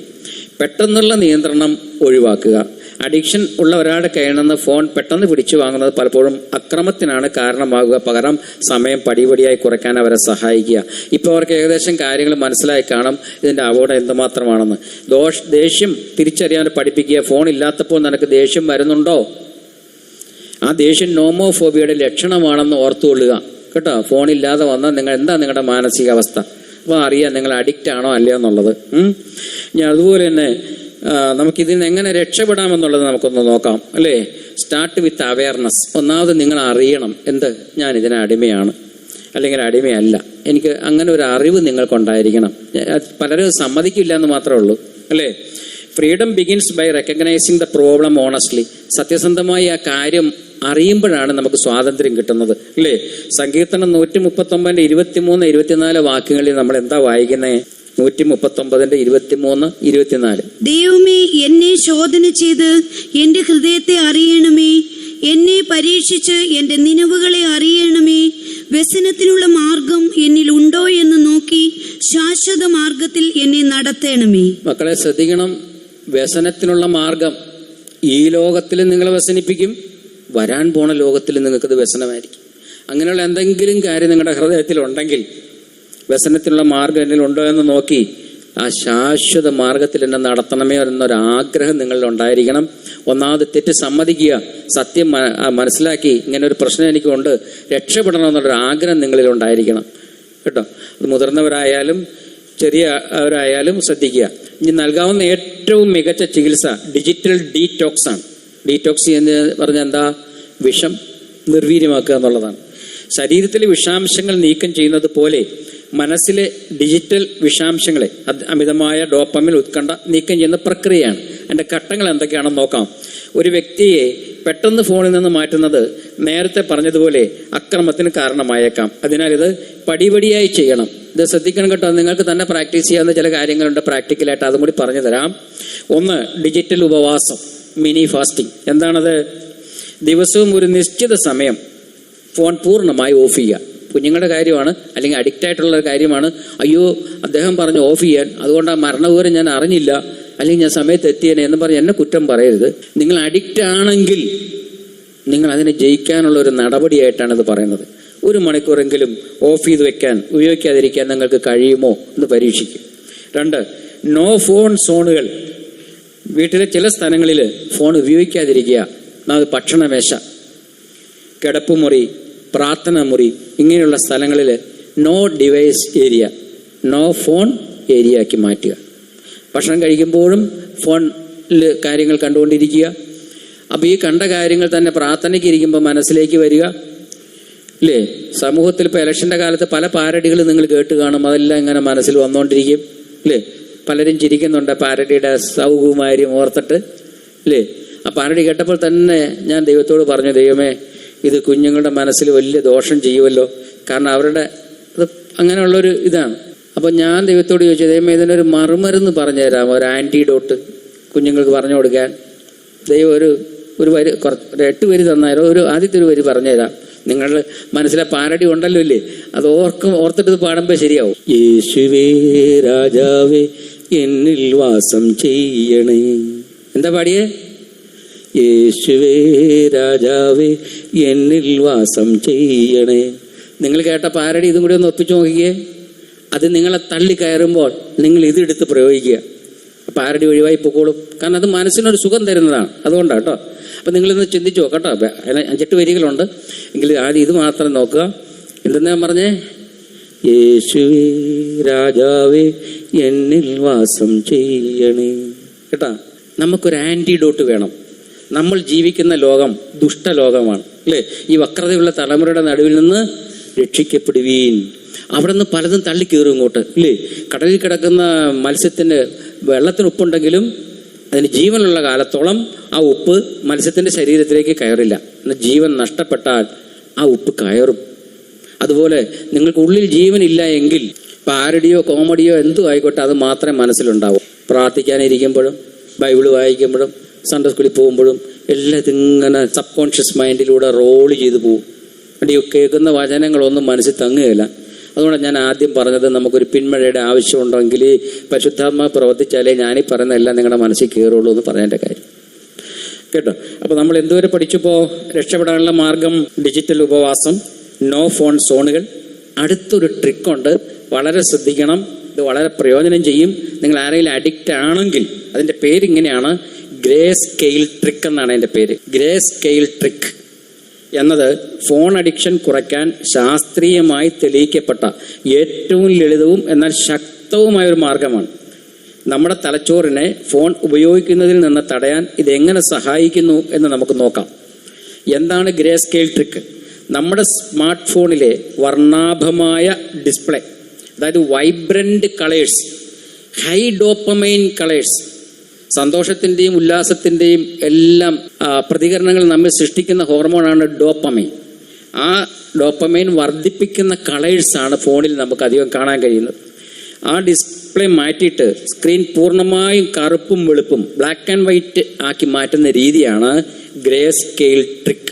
പെട്ടെന്നുള്ള നിയന്ത്രണം ഒഴിവാക്കുക. അഡിക്ഷൻ ഉള്ള ഒരാളുടെ കയ്യിൽ നിന്ന് ഫോൺ പെട്ടെന്ന് പിടിച്ചു വാങ്ങുന്നത് പലപ്പോഴും അക്രമത്തിനാണ് കാരണമാകുക. പകരം സമയം പടിപടിയായി കുറയ്ക്കാൻ അവരെ സഹായിക്കുക. ഇപ്പോൾ അവർക്ക് ഏകദേശം കാര്യങ്ങൾ മനസ്സിലായി കാണും ഇതിൻ്റെ അപകടം എന്തുമാത്രമാണെന്ന്. ദേഷ്യം തിരിച്ചറിയാൻ പഠിപ്പിക്കുക. ഫോൺ ഇല്ലാത്തപ്പോൾ നിനക്ക് ദേഷ്യം വരുന്നുണ്ടോ? ആ ദേഷ്യം നോമോഫോബിയയുടെ ലക്ഷണമാണെന്ന് ഓർത്തുകൊള്ളുക കേട്ടോ. ഫോണില്ലാതെ വന്നാൽ നിങ്ങളുടെ മാനസികാവസ്ഥ അപ്പോൾ അറിയാം നിങ്ങൾ അഡിക്റ്റ് ആണോ അല്ലയോ എന്നുള്ളത്. ഞാൻ അതുപോലെ തന്നെ നമുക്കിതിൽ നിന്ന് എങ്ങനെ രക്ഷപ്പെടാമെന്നുള്ളത് നമുക്കൊന്ന് നോക്കാം അല്ലേ. Start with awareness. ഒന്നാമത് നിങ്ങൾ അറിയണം, എന്ത്, ഞാൻ ഇതിന് അടിമയാണ് അല്ലെങ്കിൽ അടിമയല്ല. എനിക്ക് അങ്ങനെ ഒരു അറിവ് നിങ്ങൾക്കുണ്ടായിരിക്കണം. പലരും സമ്മതിക്കില്ല എന്ന് മാത്രമേ ഉള്ളൂ അല്ലേ. Freedom begins by recognising the problem honestly. സത്യസന്ധമായി ആ കാര്യം അറിയുമ്പോഴാണ് നമുക്ക് സ്വാതന്ത്ര്യം കിട്ടുന്നത് അല്ലേ. സങ്കീർത്തനം 139 23 24 വാക്യങ്ങളിൽ നമ്മൾ എന്താ വായിക്കുന്നത്? 139 23 24. ദൈവമേ, എന്നെ ശോധന ചെയ്ത് എന്റെ ഹൃദയത്തെ അറിയണമേ. എന്നെ പരീക്ഷിച്ച് എന്റെ നിലവുകളെ അറിയണമേ. വ്യസനത്തിനുള്ള മാർഗം എന്നിൽ ഉണ്ടോ എന്ന് നോക്കി ശാശ്വത മാർഗത്തിൽ എന്നെ നടത്തണമേ. മക്കളെ ശ്രദ്ധിക്കണം. വ്യസനത്തിനുള്ള മാർഗം ഈ ലോകത്തിൽ നിങ്ങളെ വ്യസനിപ്പിക്കും, വരാൻ പോണ ലോകത്തിൽ നിങ്ങൾക്കത് വ്യസനമായിരിക്കും. അങ്ങനെയുള്ള എന്തെങ്കിലും കാര്യം നിങ്ങളുടെ ഹൃദയത്തിലുണ്ടെങ്കിൽ വ്യസനത്തിനുള്ള മാർഗം എന്നിൽ ഉണ്ടോ എന്ന് നോക്കി ആ ശാശ്വത മാർഗത്തിൽ എന്നെ നടത്തണമേ എന്നൊരാഗ്രഹം നിങ്ങളിൽ ഉണ്ടായിരിക്കണം. ഒന്നാമത് തെറ്റ് സമ്മതിക്കുക, സത്യം മനസ്സിലാക്കി ഇങ്ങനെ ഒരു പ്രശ്നം എനിക്കുണ്ട്, രക്ഷപ്പെടണമെന്നുള്ളൊരു ആഗ്രഹം നിങ്ങളിൽ ഉണ്ടായിരിക്കണം കേട്ടോ. അത് മുതിർന്നവരായാലും ചെറിയവരായാലും ശ്രദ്ധിക്കുക. ഇനി നൽകാവുന്ന ഏറ്റവും മികച്ച ചികിത്സ ഡിജിറ്റൽ ഡീറ്റോക്സ് ആണ്. ഡീറ്റോക്സ് എന്ന് പറഞ്ഞാൽ എന്താ? വിഷം നിർവീര്യമാക്കുക എന്നുള്ളതാണ്. ശരീരത്തിലെ വിഷാംശങ്ങൾ നീക്കം ചെയ്യുന്നത് പോലെ മനസ്സിലെ ഡിജിറ്റൽ വിഷാംശങ്ങളെ, അമിതമായ ഡോപ്പമിൻ, ഉത്കണ്ഠ നീക്കം ചെയ്യുന്ന പ്രക്രിയയാണ്. അതിൻ്റെ ഘട്ടങ്ങൾ എന്തൊക്കെയാണെന്ന് നോക്കാം. ഒരു വ്യക്തിയെ പെട്ടെന്ന് ഫോണിൽ നിന്ന് മാറ്റുന്നത് നേരത്തെ പറഞ്ഞതുപോലെ അക്രമത്തിന് കാരണമായേക്കാം. അതിനാൽ ഇത് പടിപടിയായി ചെയ്യണം. ഇത് ശ്രദ്ധിക്കണം കേട്ടോ. നിങ്ങൾക്ക് തന്നെ പ്രാക്ടീസ് ചെയ്യാവുന്ന ചില കാര്യങ്ങളുണ്ട് പ്രാക്ടിക്കലായിട്ട്, അതും കൂടി പറഞ്ഞു തരാം. ഒന്ന്, ഡിജിറ്റൽ ഉപവാസം, മിനി ഫാസ്റ്റിംഗ്. എന്താണത്? ദിവസവും ഒരു നിശ്ചിത സമയം ഫോൺ പൂർണ്ണമായി ഓഫ് ചെയ്യുക. കുഞ്ഞുങ്ങളുടെ കാര്യമാണ്, അല്ലെങ്കിൽ അഡിക്റ്റ് ആയിട്ടുള്ള കാര്യമാണ്. അയ്യോ അദ്ദേഹം പറഞ്ഞു ഓഫ് ചെയ്യാൻ, അതുകൊണ്ട് ആ മരണവിവരം ഞാൻ അറിഞ്ഞില്ല, അല്ലെങ്കിൽ ഞാൻ സമയത്ത് എത്തിയേനെ എന്ന് പറഞ്ഞ് എന്നെ കുറ്റം പറയരുത്. നിങ്ങൾ അഡിക്റ്റ് ആണെങ്കിൽ നിങ്ങൾ അതിനെ ജയിക്കാനുള്ള ഒരു നടപടിയായിട്ടാണ് ഇത് പറയുന്നത്. 1 മണിക്കൂറെങ്കിലും ഓഫ് ചെയ്ത് വെക്കാൻ, ഉപയോഗിക്കാതിരിക്കാൻ നിങ്ങൾക്ക് കഴിയുമോ എന്ന് പരീക്ഷിക്കും. 2, നോ ഫോൺ സോണുകൾ. വീട്ടിലെ ചില സ്ഥലങ്ങളിൽ ഫോൺ ഉപയോഗിക്കാതിരിക്കുക. ഭക്ഷണമേശ, കിടപ്പുമുറി, പ്രാർത്ഥന മുറി, ഇങ്ങനെയുള്ള സ്ഥലങ്ങളിൽ no device area, no phone area ആക്കി മാറ്റുക. ഭക്ഷണം കഴിക്കുമ്പോഴും ഫോണിൽ കാര്യങ്ങൾ കണ്ടുകൊണ്ടിരിക്കുക. അപ്പോൾ ഈ കണ്ട കാര്യങ്ങൾ തന്നെ പ്രാർത്ഥനയ്ക്ക് ഇരിക്കുമ്പോൾ മനസ്സിലേക്ക് വരിക ഇല്ലേ. സമൂഹത്തിൽ ഇപ്പോൾ ഇലക്ഷൻ്റെ കാലത്ത് പല പാരഡികൾ നിങ്ങൾ കേട്ട് കാണും, അതെല്ലാം ഇങ്ങനെ മനസ്സിൽ വന്നുകൊണ്ടിരിക്കും ഇല്ലേ. പലരും ചിരിക്കുന്നുണ്ട് പാരഡിയുടെ സൗകുമാര്യം ഓർത്തിട്ട് ഇല്ലേ. ആ പാരഡി കേട്ടപ്പോൾ തന്നെ ഞാൻ ദൈവത്തോട് പറഞ്ഞു, ദൈവമേ ഇത് കുഞ്ഞുങ്ങളുടെ മനസ്സിൽ വലിയ ദോഷം ചെയ്യുമല്ലോ, കാരണം അവരുടെ അത് അങ്ങനെയുള്ളൊരു ഇതാണ്. അപ്പോൾ ഞാൻ ദൈവത്തോട് ചോദിച്ചു, ദൈവമേ ഇതിനൊരു മറുമരുന്ന് പറഞ്ഞു തരാമോ, ഒരു ആൻറ്റിഡോട്ട് കുഞ്ഞുങ്ങൾക്ക് പറഞ്ഞു കൊടുക്കാൻ. ദൈവം ഒരു വരി, ഒരു 8 വരി തന്നാലോ, ആദ്യത്തെ ഒരു വരി പറഞ്ഞു തരാം. നിങ്ങളുടെ മനസ്സിലെ പാരഡി ഉണ്ടല്ലോ ഇല്ലേ, അത് ഓർത്തിട്ട് ഇത് പാടുമ്പോൾ ശരിയാവും. യേശുവേ രാജാവേ എന്നിൽ വാസം ചെയ്യണേ. എന്താ പാടിയേ? യേശുവേ രാജാവേ എന്നിൽ വാസം ചെയ്യണേ. നിങ്ങൾ കേട്ട പാരഡി ഇതും കൂടി ഒന്ന് ഒപ്പിച്ചു നോക്കിയേ. അത് നിങ്ങളെ തള്ളി കയറുമ്പോൾ നിങ്ങൾ ഇതെടുത്ത് പ്രയോഗിക്കുക, പാരഡി ഒഴിവായി പൊക്കോളും. കാരണം അത് മനസ്സിനൊരു സുഖം തരുന്നതാണ്. അതുകൊണ്ടാണ് കേട്ടോ. അപ്പം നിങ്ങളിന്ന് ചിന്തിച്ചു നോക്കട്ടോ. 5-8 വരികളുണ്ട് എങ്കിൽ ആദ്യം ഇത് മാത്രം നോക്കുക. എന്തെന്നാ പറഞ്ഞേ? യേശുവേ രാജാവേ എന്നിൽ വാസം ചെയ്യണേ. കേട്ടാ, നമുക്കൊരു ആൻറ്റിഡോട്ട് വേണം. നമ്മൾ ജീവിക്കുന്ന ലോകം ദുഷ്ടലോകമാണ് അല്ലേ. ഈ വക്രതയുള്ള തലമുറയുടെ നടുവിൽ നിന്ന് രക്ഷിക്കപ്പെടുവീൻ. അവിടെ നിന്ന് പലതും തള്ളിക്കയറും ഇങ്ങോട്ട് ഇല്ലേ. കടലിൽ കിടക്കുന്ന മത്സ്യത്തിന് വെള്ളത്തിന് ഉപ്പുണ്ടെങ്കിലും അതിന് ജീവനുള്ള കാലത്തോളം ആ ഉപ്പ് മത്സ്യത്തിൻ്റെ ശരീരത്തിലേക്ക് കയറില്ല. എന്നാൽ ജീവൻ നഷ്ടപ്പെട്ടാൽ ആ ഉപ്പ് കയറും. അതുപോലെ നിങ്ങൾക്ക് ഉള്ളിൽ ജീവനില്ല എങ്കിൽ പാരഡിയോ കോമഡിയോ എന്തും ആയിക്കോട്ടെ അത് മാത്രമേ മനസ്സിലുണ്ടാവൂ. പ്രാർത്ഥിക്കാനിരിക്കുമ്പോഴും ബൈബിൾ വായിക്കുമ്പോഴും സൺഡേ സ്കൂളിൽ പോകുമ്പോഴും എല്ലാം ഇതിങ്ങനെ സബ് കോൺഷ്യസ് മൈൻഡിലൂടെ റോള് ചെയ്തു പോകും. ഈ കേൾക്കുന്ന വചനങ്ങളൊന്നും മനസ്സിൽ തങ്ങുകയില്ല. അതുകൊണ്ട് ഞാൻ ആദ്യം പറഞ്ഞത് നമുക്കൊരു പിന്മഴയുടെ ആവശ്യമുണ്ടെങ്കിൽ പരിശുദ്ധാത്മാ പ്രവർത്തിച്ചാലേ ഞാനീ പറയുന്ന എല്ലാം നിങ്ങളുടെ മനസ്സിൽ കയറുള്ളൂ എന്ന് പറഞ്ഞതിൻ്റെ കാര്യം. കേട്ടോ. അപ്പോൾ നമ്മൾ എന്തുവരെ പഠിച്ചപ്പോൾ രക്ഷപ്പെടാനുള്ള മാർഗം ഡിജിറ്റൽ ഉപവാസം, നോ ഫോൺ സോണുകൾ. അടുത്തൊരു ട്രിക്കുണ്ട്, വളരെ ശ്രദ്ധിക്കണം, ഇത് വളരെ പ്രയോജനം ചെയ്യും. നിങ്ങൾ ആരെങ്കിലും അഡിക്റ്റ് ആണെങ്കിൽ അതിൻ്റെ പേരിങ്ങനെയാണ്, ഗ്രേ സ്കെയിൽ ട്രിക്ക് എന്നാണ് അതിൻ്റെ പേര്. ഗ്രേ സ്കെയിൽ ട്രിക്ക് എന്നത് ഫോൺ അഡിക്ഷൻ കുറയ്ക്കാൻ ശാസ്ത്രീയമായി തെളിയിക്കപ്പെട്ട ഏറ്റവും ലളിതവും എന്നാൽ ശക്തവുമായ ഒരു മാർഗമാണ്. നമ്മുടെ തലച്ചോറിനെ ഫോൺ ഉപയോഗിക്കുന്നതിൽ നിന്ന് തടയാൻ ഇതെങ്ങനെ സഹായിക്കുന്നു എന്ന് നമുക്ക് നോക്കാം. എന്താണ് ഗ്രേ സ്കെയിൽ ട്രിക്ക്? നമ്മുടെ സ്മാർട്ട് ഫോണിലെ വർണ്ണാഭമായ ഡിസ്പ്ലേ, അതായത് vibrant colours, high dopamine colours, സന്തോഷത്തിൻ്റെയും ഉല്ലാസത്തിൻ്റെയും എല്ലാം പ്രതികരണങ്ങൾ നമ്മെ സൃഷ്ടിക്കുന്ന ഹോർമോണാണ് ഡോപ്പമൈൻ. ആ ഡോപ്പമൈൻ വർദ്ധിപ്പിക്കുന്ന കളേഴ്സാണ് ഫോണിൽ നമുക്ക് അധികം കാണാൻ കഴിയുന്നത്. ആ ഡിസ്പ്ലേ മാറ്റിയിട്ട് സ്ക്രീൻ പൂർണ്ണമായും കറുപ്പും വെളുപ്പും, ബ്ലാക്ക് ആൻഡ് വൈറ്റ് ആക്കി മാറ്റുന്ന രീതിയാണ് ഗ്രേ സ്കെയിൽ ട്രിക്ക്.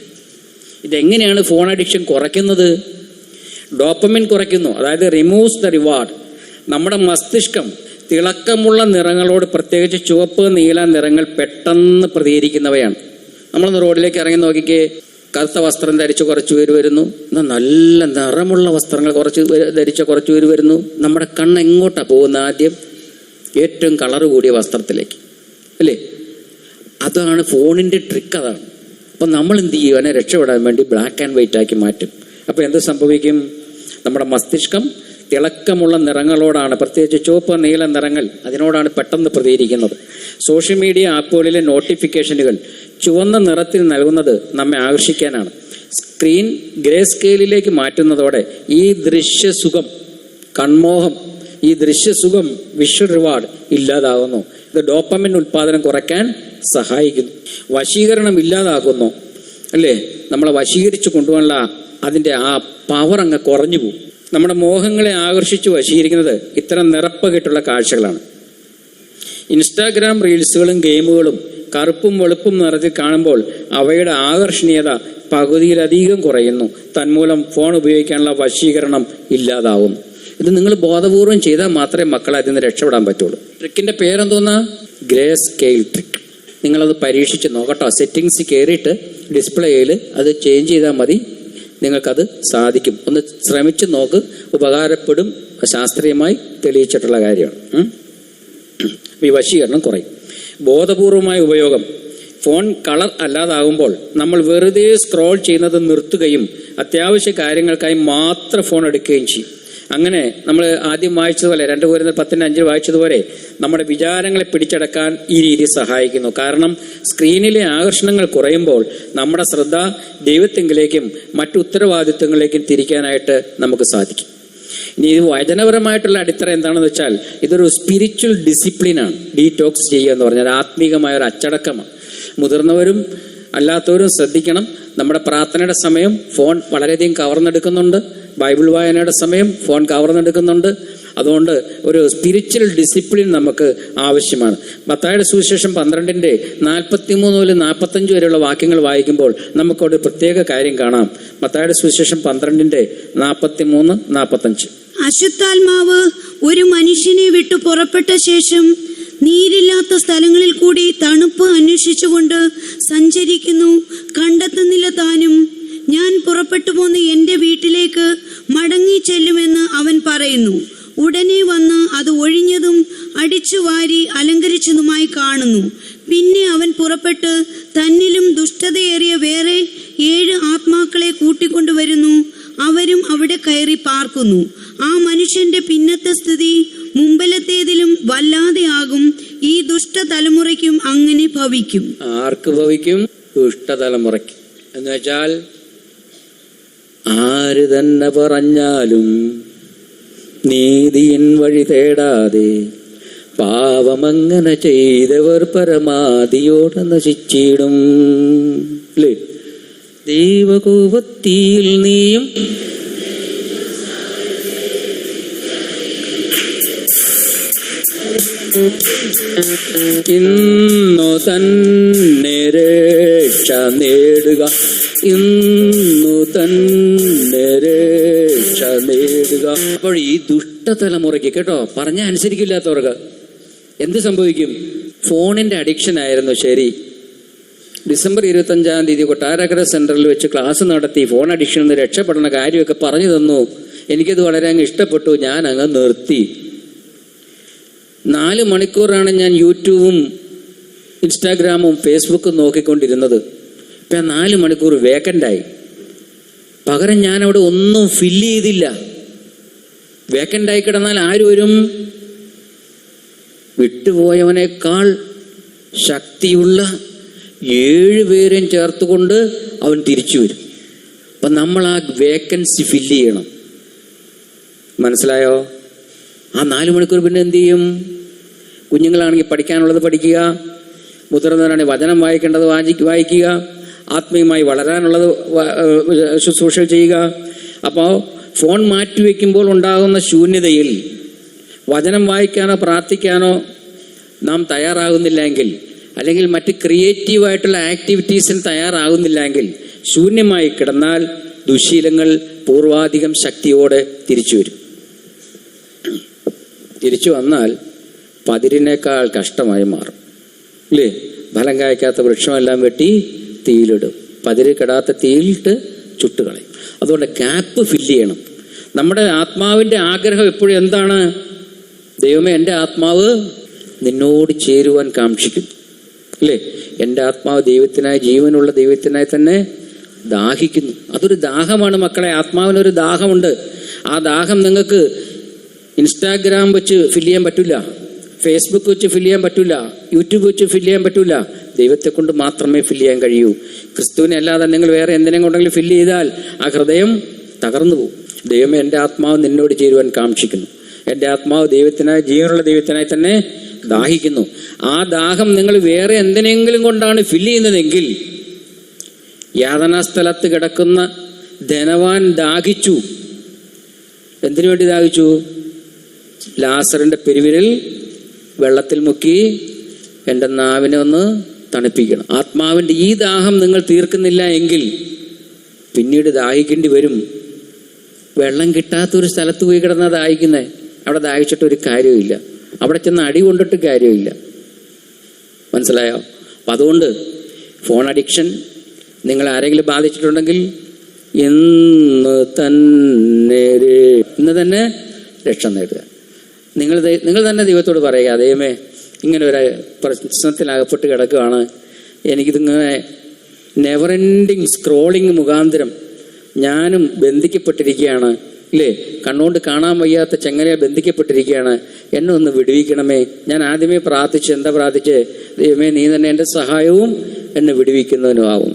ഇതെങ്ങനെയാണ് ഫോൺ അഡിക്ഷൻ കുറയ്ക്കുന്നത്? ഡോപ്പമിൻ കുറയ്ക്കുന്നു, അതായത് റിമൂവ്സ് ദ റിവാർഡ്. നമ്മുടെ മസ്തിഷ്കം തിളക്കമുള്ള നിറങ്ങളോട്, പ്രത്യേകിച്ച് ചുവപ്പ്, നീല നിറങ്ങൾ പെട്ടെന്ന് പ്രതികരിക്കുന്നവയാണ്. നമ്മളൊന്ന് റോഡിലേക്ക് ഇറങ്ങി നോക്കിക്കേ, കറുത്ത വസ്ത്രം ധരിച്ച കുറച്ച് പേര് വരുന്നു, എന്നാൽ നല്ല നിറമുള്ള വസ്ത്രങ്ങൾ ധരിച്ച കുറച്ച് പേര് വരുന്നു. നമ്മുടെ കണ്ണ് എങ്ങോട്ടാണ് പോകുന്നത്? ആദ്യം ഏറ്റവും കളറ് കൂടിയ വസ്ത്രത്തിലേക്ക്, അല്ലേ? അതാണ് ഫോണിൻ്റെ ട്രിക്ക്, അതാണ്. അപ്പം നമ്മൾ എന്ത് ചെയ്യും? അതിനെ രക്ഷപ്പെടാൻ വേണ്ടി ബ്ലാക്ക് ആൻഡ് വൈറ്റ് ആക്കി മാറ്റും. അപ്പോൾ എന്ത് സംഭവിക്കും? നമ്മുടെ മസ്തിഷ്കം തിളക്കമുള്ള നിറങ്ങളോടാണ്, പ്രത്യേകിച്ച് ചുവപ്പ്, നീല നിറങ്ങൾ, അതിനോടാണ് പെട്ടെന്ന് പ്രതികരിക്കുന്നത്. സോഷ്യൽ മീഡിയ ആപ്പുകളിലെ നോട്ടിഫിക്കേഷനുകൾ ചുവന്ന നിറത്തിൽ നൽകുന്നത് നമ്മെ ആകർഷിക്കാനാണ്. സ്ക്രീൻ ഗ്രേ സ്കെയിലിലേക്ക് മാറ്റുന്നതോടെ ഈ ദൃശ്യസുഖം, കൺമോഹം, ഈ ദൃശ്യസുഖം, വിഷ്വൽ റിവാർഡ് ഇല്ലാതാകുന്നു. ഇത് ഡോപ്പമിൻ ഉൽപ്പാദനം കുറയ്ക്കാൻ സഹായിക്കുന്നു. വശീകരണം ഇല്ലാതാകുന്നു, അല്ലേ? നമ്മളെ വശീകരിച്ചു കൊണ്ടുപോകാനുള്ള അതിൻ്റെ ആ പവർ അങ്ങ് കുറഞ്ഞു പോകും. നമ്മുടെ മോഹങ്ങളെ ആകർഷിച്ച് വശീകരിക്കുന്നത് ഇത്തരം നിറപ്പകിട്ടുള്ള കാഴ്ചകളാണ്. ഇൻസ്റ്റാഗ്രാം റീൽസുകളും ഗെയിമുകളും കറുപ്പും വെളുപ്പും നിറത്തിൽ കാണുമ്പോൾ അവയുടെ ആകർഷണീയത പകുതിയിലധികം കുറയുന്നു. തന്മൂലം ഫോൺ ഉപയോഗിക്കാനുള്ള വശീകരണം ഇല്ലാതാവുന്നു. ഇത് നിങ്ങൾ ബോധപൂർവം ചെയ്താൽ മാത്രമേ മക്കളെ അതിൽ നിന്ന് രക്ഷപ്പെടാൻ പറ്റുള്ളൂ. ട്രിക്കിൻ്റെ പേരെന്തോന്നാ? Grey scale trick. നിങ്ങളത് പരീക്ഷിച്ച് നോക്കട്ടോ. സെറ്റിങ്സ് കയറിയിട്ട് ഡിസ്പ്ലേയിൽ അത് ചേഞ്ച് ചെയ്താൽ മതി, നിങ്ങൾക്കത് സാധിക്കും. ഒന്ന് ശ്രമിച്ച് നോക്ക്, ഉപകാരപ്പെടും. ശാസ്ത്രീയമായി തെളിയിച്ചിട്ടുള്ള കാര്യമാണ്. ഈ വശീകരണം കുറയും. ബോധപൂർവമായ ഉപയോഗം. ഫോൺ കളർ അല്ലാതാകുമ്പോൾ നമ്മൾ വെറുതെ സ്ക്രോൾ ചെയ്യുന്നത് നിർത്തുകയും അത്യാവശ്യ കാര്യങ്ങൾക്കായി മാത്രം ഫോൺ എടുക്കുകയും ചെയ്യും. അങ്ങനെ നമ്മൾ ആദ്യം വായിച്ചതുപോലെ 2 Corinthians 10:5 വായിച്ചതുപോലെ നമ്മുടെ വിചാരങ്ങളെ പിടിച്ചടക്കാൻ ഈ രീതി സഹായിക്കുന്നു. കാരണം സ്ക്രീനിലെ ആകർഷണങ്ങൾ കുറയുമ്പോൾ നമ്മുടെ ശ്രദ്ധ ദൈവത്തെങ്കിലേക്കും മറ്റു ഉത്തരവാദിത്വങ്ങളിലേക്കും തിരിക്കാനായിട്ട് നമുക്ക് സാധിക്കും. ഇനി ഇത് വചനപരമായിട്ടുള്ള അടിത്തറ എന്താണെന്ന് വെച്ചാൽ, ഇതൊരു സ്പിരിച്വൽ ഡിസിപ്ലിനാണ്. ഡീടോക്സ് ചെയ്യുക എന്ന് പറഞ്ഞാൽ ആത്മീകമായ ഒരു അച്ചടക്കമാണ്. മുതിർന്നവരും അല്ലാത്തവരും ശ്രദ്ധിക്കണം. നമ്മുടെ പ്രാർത്ഥനയുടെ സമയം ഫോൺ വളരെയധികം കവർന്നെടുക്കുന്നുണ്ട്. ബൈബിൾ വായനയുടെ സമയം ഫോൺ കവർന്നെടുക്കുന്നുണ്ട്. അതുകൊണ്ട് ഒരു സ്പിരിച്വൽ ഡിസിപ്ലിൻ നമുക്ക് ആവശ്യമാണ്. മത്തായിയുടെ സുവിശേഷം 12:43-45 വരെയുള്ള വാക്യങ്ങൾ വായിക്കുമ്പോൾ നമുക്കവിടെ പ്രത്യേക കാര്യം കാണാം. മത്തായിയുടെ സുവിശേഷം 12:43-45. അശുദ്ധാത്മാവ് ഒരു മനുഷ്യനെ വിട്ടു പുറപ്പെട്ട ശേഷം നീരില്ലാത്ത സ്ഥലങ്ങളിൽ കൂടി തണുപ്പ് അന്വേഷിച്ചുകൊണ്ട് സഞ്ചരിക്കുന്നു, കണ്ടെത്തുന്നില്ല താനും. ഞാൻ പുറപ്പെട്ടു പോന്ന് എൻ്റെ വീട്ടിലേക്ക് മടങ്ങി ചെല്ലുമെന്ന് അവൻ പറയുന്നു. ഉടനെ വന്ന് അത് ഒഴിഞ്ഞതും അടിച്ചു വാരി അലങ്കരിച്ചതുമായി കാണുന്നു. പിന്നെ അവൻ പുറപ്പെട്ട് തന്നിലും ദുഷ്ടതയേറിയ വേറെ 7 ആത്മാക്കളെ കൂട്ടിക്കൊണ്ടുവരുന്നു. അവരും അവിടെ കയറി പാർക്കുന്നു. ആ മനുഷ്യന്റെ പിന്നത്തെ സ്ഥിതി മുമ്പിലത്തേതിലും വല്ലാതെ ആകും. ഈ ദുഷ്ടതലമുറയ്ക്കും അങ്ങനെ ഭവിക്കും. ആർക്ക് ഭവിക്കും? ദുഷ്ടതലമുറയ്ക്ക്. എന്ന് വെച്ചാൽ ആര് തന്നെ പറഞ്ഞാലും നീതിയിൻ വഴി തേടാതെ പാവമങ്ങനെ ചെയ്തവർ പരമാധിയോടെ നശിച്ചിടും. അല്ലേ? ദൈവകോപത്തിൽ നീയും ഇന്നു തന്നെ രക്ഷ നേടുക, ഇന്നു തന്നെ രക്ഷ നേടുക. അപ്പോൾ ഈ ദുഷ്ടതലമുറയ്ക്ക്, കേട്ടോ, പറഞ്ഞ അനുസരിക്കില്ലാത്തവർക്ക് എന്ത് സംഭവിക്കും? ഫോണിന്റെ അഡിക്ഷൻ ആയിരുന്നു ശരി, ഡിസംബർ 25 കൊട്ടാരക്കര സെൻറ്ററിൽ വെച്ച് ക്ലാസ് നടത്തി ഫോൺ അഡിക്ഷനിൽ നിന്ന് രക്ഷപ്പെടുന്ന കാര്യമൊക്കെ പറഞ്ഞു തന്നു. എനിക്കത് വളരെ അങ്ങ് ഇഷ്ടപ്പെട്ടു. ഞാൻ അങ്ങ് നിർത്തി. 4 മണിക്കൂറാണ് ഞാൻ യൂട്യൂബും ഇൻസ്റ്റാഗ്രാമും ഫേസ്ബുക്കും നോക്കിക്കൊണ്ടിരുന്നത്. ഇപ്പം 4 മണിക്കൂർ വേക്കൻ്റായി. പകരം ഞാൻ അവിടെ ഒന്നും ഫില്ല് ചെയ്തില്ല. വേക്കൻ്റായി കിടന്നാൽ ആര് വരും? വിട്ടുപോയവനേക്കാൾ ശക്തിയുള്ള 7 പേരെയും ചേർത്തുകൊണ്ട് അവൻ തിരിച്ചു വരും. അപ്പം നമ്മൾ ആ വേക്കൻസി ഫില്ല് ചെയ്യണം. മനസ്സിലായോ? ആ 4 മണിക്കൂർ പിന്നെ എന്ത് ചെയ്യും? കുഞ്ഞുങ്ങളാണെങ്കിൽ പഠിക്കാനുള്ളത് പഠിക്കുക, മുതിർന്നവരാണെങ്കിൽ വചനം വായിക്കേണ്ടത് വായിക്കുക, ആത്മീയമായി വളരാനുള്ളത് ശുശ്രൂഷ ചെയ്യുക. അപ്പോൾ ഫോൺ മാറ്റിവെക്കുമ്പോൾ ഉണ്ടാകുന്ന ശൂന്യതയിൽ വചനം വായിക്കാനോ പ്രാർത്ഥിക്കാനോ നാം തയ്യാറാകുന്നില്ലെങ്കിൽ, അല്ലെങ്കിൽ മറ്റ് ക്രിയേറ്റീവായിട്ടുള്ള ആക്ടിവിറ്റീസിന് തയ്യാറാകുന്നില്ലെങ്കിൽ, ശൂന്യമായി കിടന്നാൽ ദുശീലങ്ങൾ പൂർവാധികം ശക്തിയോടെ തിരിച്ചു വരും. തിരിച്ചു വന്നാൽ പതിരിനേക്കാൾ കഷ്ടമായി മാറും. ഇല്ലേ? ഫലം കായ്ക്കാത്ത വൃക്ഷമെല്ലാം വെട്ടി തീയിലിടും. പതിര് കെടാത്ത തീയിലിട്ട് ചുട്ടുകളയും. അതുകൊണ്ട് ഗ്യാപ്പ് ഫില്ല് ചെയ്യണം. നമ്മുടെ ആത്മാവിൻ്റെ ആഗ്രഹം എപ്പോഴും എന്താണ്? ദൈവമേ, എൻ്റെ ആത്മാവ് നിന്നോട് ചേരുവാൻ കാക്ഷിക്കുന്നു. അല്ലേ? എൻ്റെ ആത്മാവ് ദൈവത്തിനായി, ജീവനുള്ള ദൈവത്തിനായി തന്നെ ദാഹിക്കുന്നു. അതൊരു ദാഹമാണ് മക്കളെ. ആത്മാവിനൊരു ദാഹമുണ്ട്. ആ ദാഹം നിങ്ങൾക്ക് ഇൻസ്റ്റാഗ്രാം വെച്ച് ഫില്ല് ചെയ്യാൻ പറ്റില്ല, ഫേസ്ബുക്ക് വെച്ച് ഫില്ല് ചെയ്യാൻ പറ്റില്ല, യൂട്യൂബ് വെച്ച് ഫില്ല് ചെയ്യാൻ പറ്റില്ല. ദൈവത്തെ കൊണ്ട് മാത്രമേ ഫില്ല് ചെയ്യാൻ കഴിയൂ. ക്രിസ്തുവിനെ അല്ലാതെ നിങ്ങൾ വേറെ എന്തിനും കൊണ്ടെങ്കിലും ഫില്ല് ചെയ്താൽ ആ ഹൃദയം തകർന്നു പോകും. ദൈവമേ, എൻ്റെ ആത്മാവ് നിന്നോട് ചേരുവാൻ കാക്ഷിക്കുന്നു. എൻ്റെ ആത്മാവ് ദൈവത്തിനായി, ജീവനുള്ള ദൈവത്തിനായി തന്നെ ദാഹിക്കുന്നു. ആ ദാഹം നിങ്ങൾ വേറെ എന്തിനെങ്കിലും കൊണ്ടാണ് ഫില്ല് ചെയ്യുന്നതെങ്കിൽ, യാതനാസ്ഥലത്ത് കിടക്കുന്ന ധനവാൻ ദാഹിച്ചു. എന്തിനു വേണ്ടി ദാഹിച്ചു? ലാസറിന്റെ പെരുവിരൽ വെള്ളത്തിൽ മുക്കി എൻ്റെ നാവിനെ ഒന്ന് തണുപ്പിക്കണം. ആത്മാവിൻ്റെ ഈ ദാഹം നിങ്ങൾ തീർക്കുന്നില്ല എങ്കിൽ പിന്നീട് ദാഹിക്കേണ്ടി വരും. വെള്ളം കിട്ടാത്തൊരു സ്ഥലത്ത് പോയി കിടന്നാൽ ദാഹിക്കുന്നത്. അവിടെ ദാഹിച്ചിട്ട് ഒരു കാര്യമില്ല. അവിടെ ചെന്ന് അടി കൊണ്ടിട്ട് കാര്യമില്ല. മനസ്സിലായോ? അപ്പം അതുകൊണ്ട് ഫോൺ അഡിക്ഷൻ നിങ്ങൾ ആരെങ്കിലും ബാധിച്ചിട്ടുണ്ടെങ്കിൽ ഇന്ന് തന്നെ രക്ഷ നേടുക. നിങ്ങൾ തന്നെ ദൈവത്തോട് പറയുക, ദൈവമേ, ഇങ്ങനെ ഒരു പ്രശ്നത്തിനകപ്പെട്ട് കിടക്കുകയാണ്. എനിക്കിതിങ്ങനെ നെവർ എൻഡിങ് സ്ക്രോളിങ് മുഖാന്തരം ഞാനും ബന്ധിക്കപ്പെട്ടിരിക്കുകയാണ്. ഇല്ലേ? കണ്ണുകൊണ്ട് കാണാൻ വയ്യാത്ത ചെങ്ങലയെ ബന്ധിക്കപ്പെട്ടിരിക്കുകയാണ്. എന്നെ ഒന്ന് വിടുവിക്കണമേ. ഞാൻ ആദ്യമേ പ്രാർത്ഥിച്ചു. എന്താ പ്രാർത്ഥിച്ച്? ദൈവമേ, നീ തന്നെ എൻ്റെ സഹായവും എന്നെ വിടുവിക്കുന്നതിനും ആവും.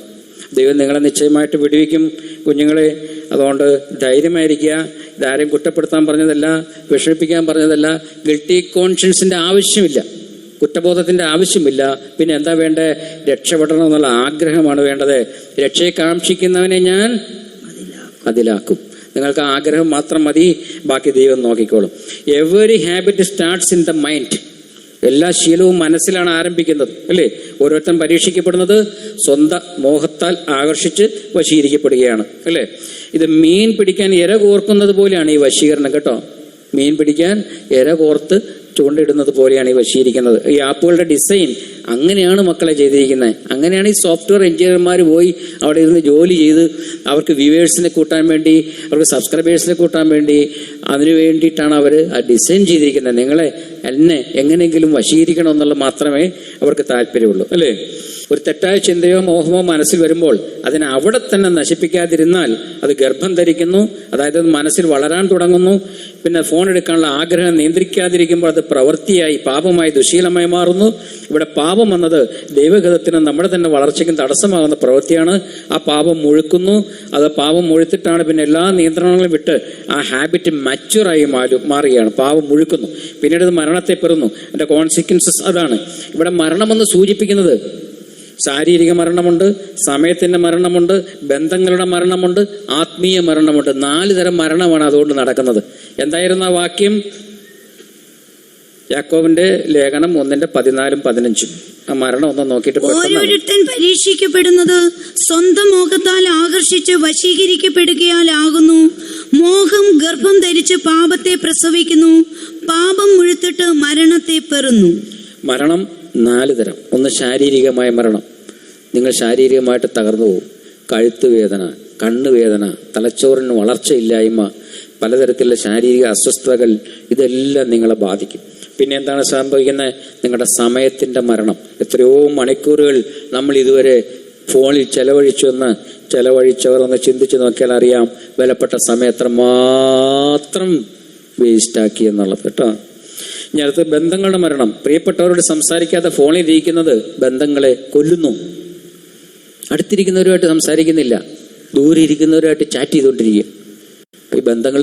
ദൈവം നിങ്ങളെ നിശ്ചയമായിട്ട് വിടുവിക്കും കുഞ്ഞുങ്ങളെ. അതുകൊണ്ട് ധൈര്യമായിരിക്കുക. ഇതാരെയും കുറ്റപ്പെടുത്താൻ പറഞ്ഞതല്ല, വിഷമിപ്പിക്കാൻ പറഞ്ഞതല്ല. ഗിൽറ്റി കോൺഷ്യൻസിൻ്റെ ആവശ്യമില്ല, കുറ്റബോധത്തിൻ്റെ ആവശ്യമില്ല. പിന്നെ എന്താ വേണ്ടേ? രക്ഷപ്പെടണം എന്നുള്ള ആഗ്രഹമാണ് വേണ്ടത്. രക്ഷയെ കാക്ഷിക്കുന്നവനെ ഞാൻ അതിലാക്കും. നിങ്ങൾക്ക് ആഗ്രഹം മാത്രം മതി, ബാക്കി ദൈവം നോക്കിക്കോളും. Every habit starts in the mind. എല്ലാ ശീലവും മനസ്സിലാണ് ആരംഭിക്കുന്നത്. അല്ലേ? ഓരോരുത്തരും പരീക്ഷിക്കപ്പെടുന്നത് സ്വന്തം മോഹത്താൽ ആകർഷിച്ച് വശീകരിക്കപ്പെടുകയാണ്. അല്ലേ? ഇത് മീൻ പിടിക്കാൻ ഇര കോർക്കുന്നത് പോലെയാണ് ഈ വശീകരണം കേട്ടോ. മീൻ പിടിക്കാൻ ഇര കോർത്ത് ചൂണ്ടയിടുന്നത് പോലെയാണ് ഈ വശീകരിക്കുന്നത്. ഈ ആപ്പുകളുടെ ഡിസൈൻ അങ്ങനെയാണ് മക്കളെ ചെയ്തിരിക്കുന്നത്. അങ്ങനെയാണ് ഈ സോഫ്റ്റ്വെയർ എഞ്ചിനീയർമാർ പോയി അവിടെ ഇരുന്ന് ജോലി ചെയ്ത് അവർക്ക് വ്യൂവേഴ്സിനെ കൂട്ടാൻ വേണ്ടി, അവർക്ക് സബ്സ്ക്രൈബേഴ്സിനെ കൂട്ടാൻ വേണ്ടി, അതിനു വേണ്ടിയിട്ടാണ് അവർ ആ ഡിസൈൻ ചെയ്തിരിക്കുന്നത്. നിങ്ങളെ എന്നെ എങ്ങനെയെങ്കിലും വശീകരിക്കണം എന്നുള്ളത് മാത്രമേ അവർക്ക് താല്പര്യമുള്ളൂ. അല്ലേ? ഒരു തെറ്റായ ചിന്തയോ മോഹമോ മനസ്സിൽ വരുമ്പോൾ അതിനെ അവിടെ തന്നെ നശിപ്പിക്കാതിരുന്നാൽ അത് ഗർഭം ധരിക്കുന്നു. അതായത് മനസ്സിൽ വളരാൻ തുടങ്ങുന്നു. പിന്നെ ഫോൺ എടുക്കാനുള്ള ആഗ്രഹം നിയന്ത്രിക്കാതിരിക്കുമ്പോൾ അത് പ്രവൃത്തിയായി, പാപമായി, ദുശീലമായി മാറുന്നു. ഇവിടെ പാപം എന്നത് ദൈവഗതത്തിനും നമ്മുടെ തന്നെ വളർച്ചയ്ക്കും തടസ്സമാകുന്ന പ്രവൃത്തിയാണ്. ആ പാപം മുഴുക്കുന്നു. അത് പാപം മുഴുത്തിട്ടാണ് പിന്നെ എല്ലാ നിയന്ത്രണങ്ങളും വിട്ട് ആ ഹാബിറ്റ് മച്യൂറായി മാറുകയാണ്. പാപം മുഴുക്കുന്നു. പിന്നീട് ഇത് മരണത്തെ പെറുന്നു. അതിൻ്റെ കോൺസിക്വൻസസ് അതാണ്. ഇവിടെ മരണമെന്ന് സൂചിപ്പിക്കുന്നത് ശാരീരിക മരണമുണ്ട്, സമയത്തിൻ്റെ മരണമുണ്ട്, ബന്ധങ്ങളുടെ മരണമുണ്ട്, ആത്മീയ മരണമുണ്ട്. 4 തരം മരണമാണ് അതുകൊണ്ട് നടക്കുന്നത്. എന്തായിരുന്നു ആ വാക്യം? യാക്കോബിന്റെ ലേഖനം 1:14-15. ആ മരണം ഒന്ന് നോക്കിയിട്ട്, ഓരോരുത്തൻ പരീക്ഷിക്കപ്പെടുന്നത് സ്വന്തം മോഹത്താൽ ആകർഷിച്ച് വശീകരിക്കപ്പെടുകയാലാകുന്നു. മോഹം ഗർഭം ധരിച്ച് പാപത്തെ പ്രസവിക്കുന്നു. പാപം മുഴുത്തിട്ട് മരണത്തെ പെറുന്നു. മരണം 4 തരം. ഒന്ന് ശാരീരികമായ മരണം. നിങ്ങൾ ശാരീരികമായിട്ട് തകർന്നു പോകും. കഴുത്ത് വേദന, കണ്ണുവേദന, തലച്ചോറിന് വളർച്ചയില്ലായ്മ, പലതരത്തിലുള്ള ശാരീരിക അസ്വസ്ഥതകൾ, ഇതെല്ലാം നിങ്ങളെ ബാധിക്കും. പിന്നെ എന്താണ് സംഭവിക്കുന്നത്? നിങ്ങളുടെ സമയത്തിൻ്റെ മരണം. എത്രയോ മണിക്കൂറുകൾ നമ്മൾ ഇതുവരെ ഫോണിൽ ചെലവഴിച്ചവർ ഒന്ന് ചിന്തിച്ച് നോക്കിയാൽ അറിയാം വിലപ്പെട്ട സമയം എത്രമാത്രം വേസ്റ്റാക്കി എന്നുള്ളത് കേട്ടോ. ഇനി അടുത്ത് ബന്ധങ്ങളുടെ മരണം. പ്രിയപ്പെട്ടവരോട് സംസാരിക്കാതെ ഫോണിൽ ഇരിക്കുന്നത് ബന്ധങ്ങളെ കൊല്ലുന്നു. അടുത്തിരിക്കുന്നവരുമായിട്ട് സംസാരിക്കുന്നില്ല, ദൂരെ ഇരിക്കുന്നവരുമായിട്ട് ചാറ്റ് ചെയ്തുകൊണ്ടിരിക്കുക. ഈ ബന്ധങ്ങൾ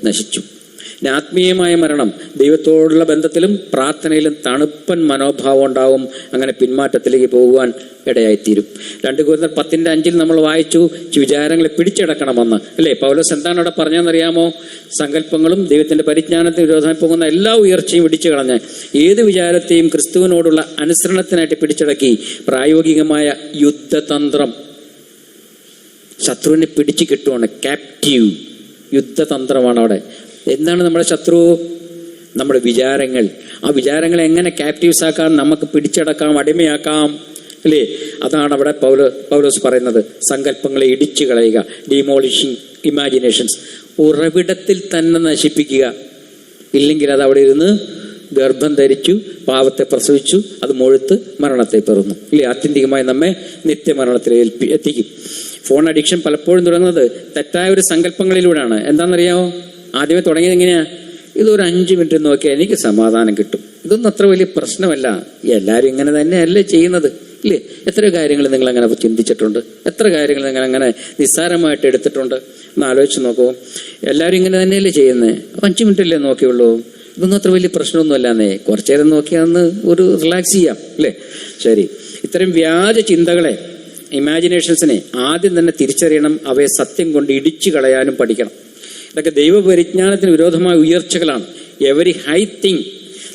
നശിച്ചു. ഇനി ആത്മീയമായ മരണം. ദൈവത്തോടുള്ള ബന്ധത്തിലും പ്രാർത്ഥനയിലും തണുപ്പൻ മനോഭാവം ഉണ്ടാവും. അങ്ങനെ പിന്മാറ്റത്തിലേക്ക് പോകുവാൻ ഇടയായിത്തീരും. 2 കൊരിന്ത്യർ 10:5 നമ്മൾ വായിച്ചു, വിചാരങ്ങളെ പിടിച്ചടക്കണമെന്ന് അല്ലേ? പൗലോസ് എന്താണ് അവിടെ പറഞ്ഞതെന്നറിയാമോ? സങ്കല്പങ്ങളും ദൈവത്തിന്റെ പരിജ്ഞാനത്തിന് വിരോധമായി പോകുന്ന എല്ലാ ഉയർച്ചയും ഇടിച്ചു കളഞ്ഞ് ഏത് വിചാരത്തെയും ക്രിസ്തുവിനോടുള്ള അനുസരണത്തിനായിട്ട് പിടിച്ചടക്കി പ്രായോഗികമായ യുദ്ധതന്ത്രം. ശത്രുവിനെ പിടിച്ചു കിട്ടുവാണ്. ക്യാപ്റ്റീവ് യുദ്ധതന്ത്രമാണ് അവിടെ. എന്താണ് നമ്മുടെ ശത്രു? നമ്മുടെ വിചാരങ്ങൾ. ആ വിചാരങ്ങളെ എങ്ങനെ ക്യാപ്റ്റീവ്സ് ആക്കാം, നമുക്ക് പിടിച്ചടക്കാം, അടിമയാക്കാം അല്ലേ? അതാണ് അവിടെ പൗലോസ് പറയുന്നത്. സങ്കല്പങ്ങളെ ഇടിച്ചു കളയുക, ഡിമോളിഷിങ് ഇമാജിനേഷൻസ്. ഉറവിടത്തിൽ തന്നെ നശിപ്പിക്കുക. ഇല്ലെങ്കിൽ അത് അവിടെ ഇരുന്ന് ഗർഭം ധരിച്ചു, പാവത്തെ പ്രസവിച്ചു, അത് മുഴുത്ത് മരണത്തെ പെറുന്നു ഇല്ലേ? ആത്യന്തികമായി നമ്മെ നിത്യമരണത്തിൽ എത്തിക്കും. ഫോൺ അഡിക്ഷൻ പലപ്പോഴും തുടങ്ങുന്നത് തെറ്റായ ഒരു സങ്കല്പങ്ങളിലൂടെയാണ്. എന്താണെന്നറിയാമോ? ആദ്യമേ തുടങ്ങിയത് എങ്ങനെയാ? ഇതൊരു 5 മിനിറ്റ് നോക്കിയാൽ എനിക്ക് സമാധാനം കിട്ടും, ഇതൊന്നും അത്ര വലിയ പ്രശ്നമല്ല, എല്ലാവരും ഇങ്ങനെ തന്നെയല്ലേ ചെയ്യുന്നത് ഇല്ലേ? എത്ര കാര്യങ്ങൾ നിങ്ങൾ അങ്ങനെ ചിന്തിച്ചിട്ടുണ്ട്? എത്ര കാര്യങ്ങൾ നിങ്ങൾ അങ്ങനെ നിസ്സാരമായിട്ട് എടുത്തിട്ടുണ്ട്? ഒന്ന് ആലോചിച്ച് നോക്കൂ. എല്ലാവരും ഇങ്ങനെ തന്നെയല്ലേ ചെയ്യുന്നത്? 5 മിനിറ്റല്ലേ നോക്കിയുള്ളൂ, ഇതൊന്നും അത്ര വലിയ പ്രശ്നമൊന്നുമല്ലാന്നേ, കുറച്ചു നേരം നോക്കിയാന്ന് ഒരു റിലാക്സ് ചെയ്യാം അല്ലേ? ശരി, ഇത്തരം വ്യാജ ചിന്തകളെ, ഇമാജിനേഷൻസിനെ ആദ്യം തന്നെ തിരിച്ചറിയണം. അവയെ സത്യം കൊണ്ട് ഇടിച്ചു കളയാനും പഠിക്കണം. ഇതൊക്കെ ദൈവപരിജ്ഞാനത്തിന് വിരോധമായ ഉയർച്ചകളാണ്. എവരി ഹൈ തിങ്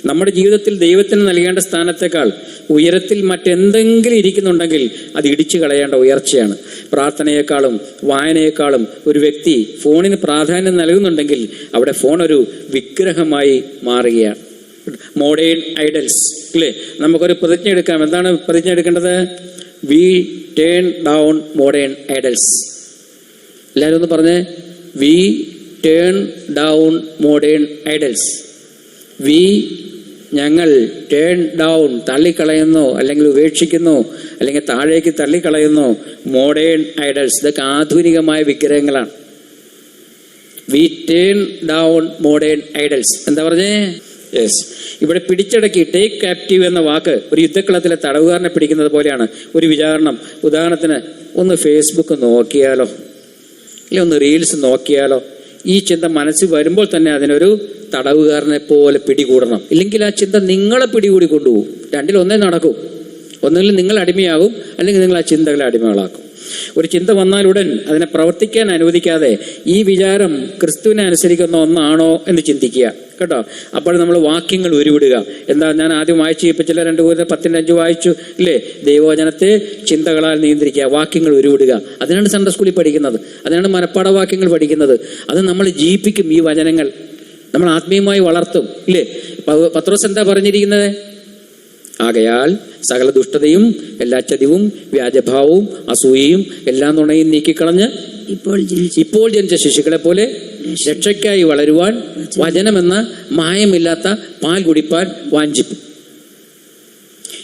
നമ്മുടെ ജീവിതത്തിൽ ദൈവത്തിന് നൽകേണ്ട സ്ഥാനത്തേക്കാൾ ഉയരത്തിൽ മറ്റെന്തെങ്കിലും ഇരിക്കുന്നുണ്ടെങ്കിൽ അത് ഇടിച്ചു കളയേണ്ട ഉയർച്ചയാണ്. പ്രാർത്ഥനയെക്കാളും വായനയെക്കാളും ഒരു വ്യക്തി ഫോണിന് പ്രാധാന്യം നൽകുന്നുണ്ടെങ്കിൽ അവിടെ ഫോൺ ഒരു വിഗ്രഹമായി മാറുകയാണ്. മോഡേൺ ഐഡൽസ് അല്ലേ? നമുക്കൊരു പ്രതിജ്ഞ എടുക്കാം. എന്താണ് പ്രതിജ്ഞ എടുക്കേണ്ടത്? We turn down modern idols. എല്ലാവരും ഒന്ന് പറഞ്ഞേ, we turn down modern idols. ഞങ്ങൾ ടേൺ ഡൗൺ തള്ളിക്കളയുന്നു, അല്ലെങ്കിൽ ഉപേക്ഷിക്കുന്നു, അല്ലെങ്കിൽ താഴേക്ക് തള്ളിക്കളയുന്നു മോഡേൺ ഐഡൽസ്. ഇതൊക്കെ ആധുനികമായ വിഗ്രഹങ്ങളാണ്. We turn down modern idols. എന്താ പറഞ്ഞേ? യെസ്, ഇവിടെ പിടിച്ചടക്കി, ടേക്ക് ക്യാപ്റ്റീവ് എന്ന വാക്ക് ഒരു യുദ്ധക്കളത്തിലെ തടവുകാരനെ പിടിക്കുന്നത് പോലെയാണ്. ഒരു വിചാരണം, ഉദാഹരണത്തിന് ഒന്ന് ഫേസ്ബുക്ക് നോക്കിയാലോ, ഇല്ല ഒന്ന് റീൽസ് നോക്കിയാലോ, ഈ ചിന്ത മനസ്സിൽ വരുമ്പോൾ തന്നെ അതിനൊരു തടവുകാരനെ പോലെ പിടികൂടണം. ഇല്ലെങ്കിൽ ആ ചിന്ത നിങ്ങളെ പിടികൂടി കൊണ്ടുപോകും. രണ്ടിലൊന്നേ നടക്കും. ഒന്നുകിൽ നിങ്ങൾ അടിമയാകും, അല്ലെങ്കിൽ നിങ്ങൾ ആ ചിന്തകളെ അടിമകളാക്കും. ഒരു ചിന്ത വന്നാലുടൻ അതിനെ പ്രവർത്തിക്കാൻ അനുവദിക്കാതെ ഈ വിചാരം ക്രിസ്തുവിനെ അനുസരിക്കുന്ന ഒന്നാണോ എന്ന് ചിന്തിക്കുക കേട്ടോ. അപ്പോൾ നമ്മൾ വാക്യങ്ങൾ ഉരുവിടുക. എന്താ ഞാൻ ആദ്യം വായിച്ചു കേൾപ്പിച്ചില്ല? 2 കൊരിന്ത്യർ 10:5 വായിച്ചു ഇല്ലേ? ദൈവവചനത്തെ ചിന്തകളാൽ നിയന്ത്രിക്കുക, വാക്യങ്ങൾ ഉരുവിടുക. അതിനാണ് സൺഡേ സ്കൂളിൽ പഠിക്കുന്നത്, അതിനാണ് മനപ്പാഠ വാക്യങ്ങൾ പഠിക്കുന്നത്. അത് നമ്മൾ ജീവിപ്പിക്കും. ഈ വചനങ്ങൾ നമ്മൾ ആത്മീയമായി വളർത്തും ഇല്ലേ? പത്രോസ് എന്താ പറഞ്ഞിരിക്കുന്നത്? ആകയാൽ സകല ദുഷ്ടതയും എല്ലാ ചതിവും വ്യാജഭാവവും അസൂയയും എല്ലാ നുണയും നീക്കിക്കളഞ്ഞ് ഇപ്പോൾ ജനിച്ച ശിശുക്കളെ പോലെ രക്ഷയ്ക്കായി വളരുവാൻ വചനമെന്ന മായമില്ലാത്ത പാൽ കുടിപ്പാൻ വാഞ്ചിപ്പും.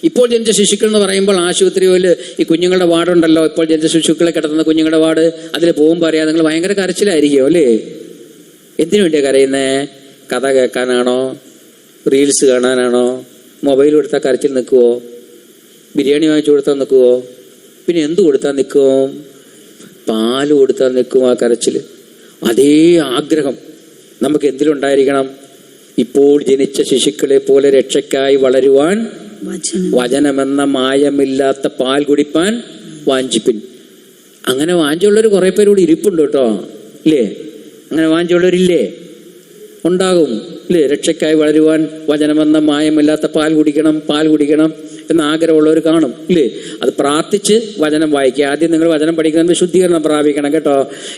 ഇപ്പോൾ ജനിച്ച ശിശുക്കൾ എന്ന് പറയുമ്പോൾ ആശുപത്രിയിൽ ഈ കുഞ്ഞുങ്ങളുടെ വാർഡുണ്ടല്ലോ, ഇപ്പോൾ ജനിച്ച ശിശുക്കളെ കിടത്തുന്ന കുഞ്ഞുങ്ങളുടെ വാർഡ്, അതിൽ പോകുമ്പോൾ അറിയാം നിങ്ങൾ ഭയങ്കര കരച്ചിലായിരിക്കും അല്ലേ? എന്തിനു വേണ്ടിയാണ് കരയുന്നേ? കഥ കേൾക്കാനാണോ? റീൽസ് കാണാനാണോ? മൊബൈൽ കൊടുത്താൽ കരച്ചിൽ നിൽക്കുവോ? ബിരിയാണി വാങ്ങിച്ചു കൊടുത്താൽ നിൽക്കുവോ? പിന്നെ എന്ത് കൊടുത്താൽ നിൽക്കും? പാല് കൊടുത്താൽ നിൽക്കും ആ കരച്ചിൽ. അതേ ആഗ്രഹം നമുക്ക് എന്തിലുണ്ടായിരിക്കണം? ഇപ്പോൾ ജനിച്ച ശിശുക്കളെ പോലെ രക്ഷയ്ക്കായി വളരുവാൻ വചനമെന്ന മായമില്ലാത്ത പാൽ കുടിപ്പാൻ വാഞ്ചിപ്പിൻ. അങ്ങനെ വാഞ്ചുള്ളവർ കുറെ പേരോട് ഇരിപ്പുണ്ട് കേട്ടോ ഇല്ലേ? അങ്ങനെ വാഞ്ചുള്ളവരില്ലേ? ഉണ്ടാകും ഇല്ലേ? രക്ഷയ്ക്കായി വളരുവാൻ വചനമെന്ന മായമില്ലാത്ത പാൽ കുടിക്കണം എന്ന ആഗ്രഹമുള്ളവർ കാണും ഇല്ലേ? അത് പ്രാർത്ഥിച്ച് വചനം വായിക്കുക. ആദ്യം നിങ്ങൾ വചനം പഠിക്കുന്നത് ശുദ്ധീകരണം പ്രാപിക്കണം കേട്ടോ.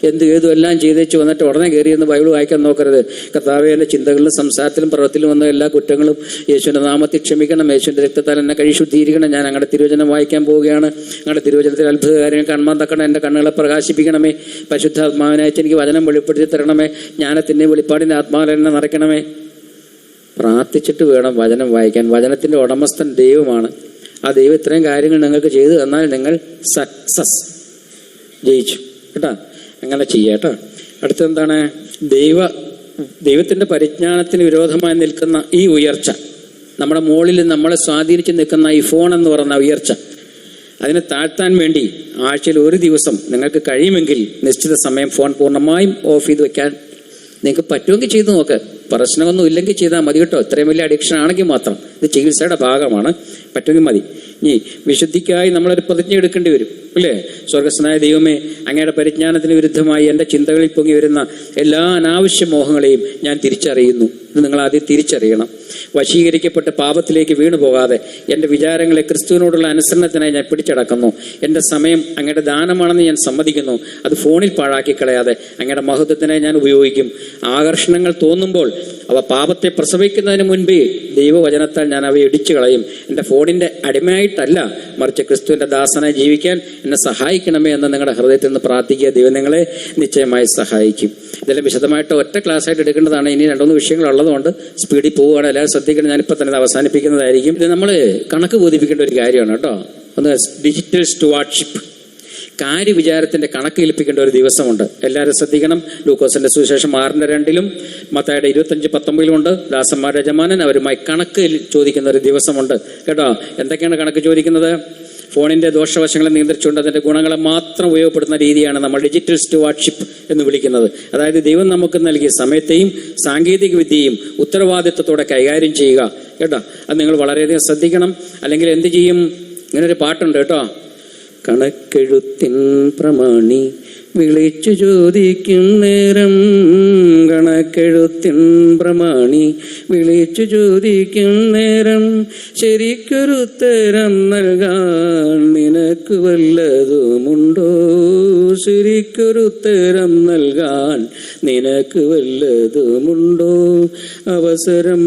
ഏതും എല്ലാം ചെയ്തേച്ച് വന്നിട്ട് ഉടനെ കയറി എന്ന് ബൈബിൾ വായിക്കാൻ നോക്കരുത്. കർത്താവേ, എൻ്റെ ചിന്തകളിലും സംസാരത്തിലും പ്രവൃത്തിയിലും വന്ന എല്ലാ കുറ്റങ്ങളും യേശുവിൻ്റെ നാമത്തിൽ ക്ഷമിക്കണം, യേശുവിൻ്റെ രക്തത്താൽ എന്നെ കഴി ശുദ്ധീകരിക്കണം. ഞാൻ അങ്ങയുടെ തിരുവചനം വായിക്കാൻ പോവുകയാണ്. അങ്ങയുടെ തിരുവചനത്തിൽ അത്ഭുത കാര്യങ്ങൾ കാണുവാൻ തക്കണം. എൻ്റെ കണ്ണുകളെ പ്രകാശിപ്പിക്കണമേ. പരിശുദ്ധാത്മാവിനായിട്ട് എനിക്ക് വചനം വെളിപ്പെടുത്തി തരണമേ. ജ്ഞാനത്തിൻ്റെ വെളിപ്പാടിൻ്റെ ആത്മാവിൽ എന്നെ നിറയ്ക്കണമേ. പ്രാർത്ഥിച്ചിട്ട് വേണം വചനം വായിക്കാൻ. വചനത്തിൻ്റെ ഉടമസ്ഥൻ ദൈവമാണ്. ആ ദൈവം ഇത്രയും കാര്യങ്ങൾ നിങ്ങൾക്ക് ചെയ്തു തന്നാൽ നിങ്ങൾ സക്സസ് ജയിച്ചു കേട്ടോ. അങ്ങനെ ചെയ്യാം കേട്ടോ. അടുത്തെന്താണ്? ദൈവത്തിൻ്റെ പരിജ്ഞാനത്തിന് വിരോധമായി നിൽക്കുന്ന ഈ ഉയർച്ച, നമ്മുടെ മുകളിൽ നമ്മളെ സ്വാധീനിച്ച് നിൽക്കുന്ന ഈ ഫോൺ എന്ന് പറയുന്ന ഉയർച്ച, അതിനെ താഴ്ത്താൻ വേണ്ടി ആഴ്ചയിൽ ഒരു ദിവസം നിങ്ങൾക്ക് കഴിയുമെങ്കിൽ നിശ്ചിത സമയം ഫോൺ പൂർണ്ണമായും ഓഫ് ചെയ്ത് വെക്കാൻ നിങ്ങൾക്ക് പറ്റുമെങ്കിൽ ചെയ്തു നോക്ക്. പ്രശ്നമൊന്നും ഇല്ലെങ്കിൽ ചെയ്താൽ മതി കേട്ടോ. ഇത്രയും വലിയ അഡിക്ഷൻ ആണെങ്കിൽ മാത്രം. ഇത് ചികിത്സയുടെ ഭാഗമാണ്. പറ്റുമെങ്കിൽ മതി. ഇനി വിശുദ്ധിക്കായി നമ്മളൊരു പ്രതിജ്ഞ എടുക്കേണ്ടി വരും അല്ലേ? സ്വർഗസ്വനായ ദൈവമേ, അങ്ങയുടെ പരിജ്ഞാനത്തിന് വിരുദ്ധമായി എൻ്റെ ചിന്തകളിൽ പൊങ്ങി വരുന്ന എല്ലാ അനാവശ്യ മോഹങ്ങളെയും ഞാൻ തിരിച്ചറിയുന്നു. ഇത് നിങ്ങൾ ആദ്യം തിരിച്ചറിയണം. വശീകരിക്കപ്പെട്ട് പാപത്തിലേക്ക് വീണു പോകാതെ എൻ്റെ വിചാരങ്ങളെ ക്രിസ്തുവിനോടുള്ള അനുസരണത്തിനായി ഞാൻ പിടിച്ചടക്കുന്നു. എൻ്റെ സമയം അങ്ങയുടെ ദാനമാണെന്ന് ഞാൻ സമ്മതിക്കുന്നു. അത് ഫോണിൽ പാഴാക്കി കളയാതെ അങ്ങയുടെ മഹത്വത്തിനായി ഞാൻ ഉപയോഗിക്കും. ആകർഷണങ്ങൾ തോന്നുമ്പോൾ അവ പാപത്തെ പ്രസവിക്കുന്നതിന് മുൻപേ ദൈവവചനത്താൽ ഞാൻ അവയെ ഇടിച്ചു കളയും. എൻ്റെ ഫോണിൻ്റെ അടിമയായിട്ടല്ല, മറിച്ച് ക്രിസ്തുവിൻ്റെ ദാസനായി ജീവിക്കാൻ എന്നെ സഹായിക്കണമേ എന്ന് നിങ്ങളുടെ ഹൃദയത്തിൽ നിന്ന് പ്രാർത്ഥിക്കുക. ദൈവം നിങ്ങളെ നിശ്ചയമായി സഹായിക്കും. ഇതെല്ലാം വിശദമായിട്ട് ഒറ്റ ക്ലാസ്സായിട്ട് എടുക്കേണ്ടതാണ്. ഇനി 2-3 വിഷയങ്ങളുള്ളതുകൊണ്ട് സ്പീഡിൽ പോവുകയാണ്. എല്ലാവരും ശ്രദ്ധിക്കണം. ഞാനിപ്പോൾ തന്നെ ഇത് അവസാനിപ്പിക്കുന്നതായിരിക്കും. ഇത് നമ്മൾ കണക്ക് ബോധിപ്പിക്കേണ്ട ഒരു കാര്യമാണ് കേട്ടോ. ഒന്ന് ഡിജിറ്റൽ സ്റ്റുവാർഡ്ഷിപ്പ്, കാര്യവിചാരത്തിന്റെ കണക്ക് ഏൽപ്പിക്കേണ്ട ഒരു ദിവസമുണ്ട്. എല്ലാവരും ശ്രദ്ധിക്കണം. ലൂക്കോസിന്റെ സുവിശേഷം 6:2 മത്തായിയുടെ 25:19 ദാസന്മാരുടെ യജമാനൻ അവരുമായി കണക്ക് ചോദിക്കുന്ന ഒരു ദിവസമുണ്ട് കേട്ടോ. എന്തൊക്കെയാണ് കണക്ക് ചോദിക്കുന്നത്? ഫോണിന്റെ ദോഷവശങ്ങളെ നിയന്ത്രിച്ചുകൊണ്ട് അതിന്റെ ഗുണങ്ങളെ മാത്രം ഉപയോഗപ്പെടുത്തുന്ന രീതിയാണ് നമ്മൾ ഡിജിറ്റൽ സ്റ്റുവാർഡ്ഷിപ്പ് എന്ന് വിളിക്കുന്നത്. അതായത് ദൈവം നമുക്ക് നൽകിയ സമയത്തെയും സാങ്കേതിക വിദ്യയും ഉത്തരവാദിത്വത്തോടെ കൈകാര്യം ചെയ്യുക കേട്ടോ. അത് നിങ്ങൾ വളരെയധികം ശ്രദ്ധിക്കണം. അല്ലെങ്കിൽ എന്ത് ചെയ്യും? ഇങ്ങനൊരു പാട്ടുണ്ട് കേട്ടോ. കണക്കെഴുത്തിൻ പ്രമാണി വിളിച്ചു ചോദിക്കും നേരം, കണക്കെഴുത്തിൻ പ്രമാണി വിളിച്ചു ചോദിക്കും നേരം, ശരിക്കൊരുത്തരം നൽകാൻ നിനക്ക് വല്ലതുമുണ്ടോ? ശരിക്കൊരുത്തരം നൽകാൻ നിനക്ക് വല്ലതുമുണ്ടോ? അവസരം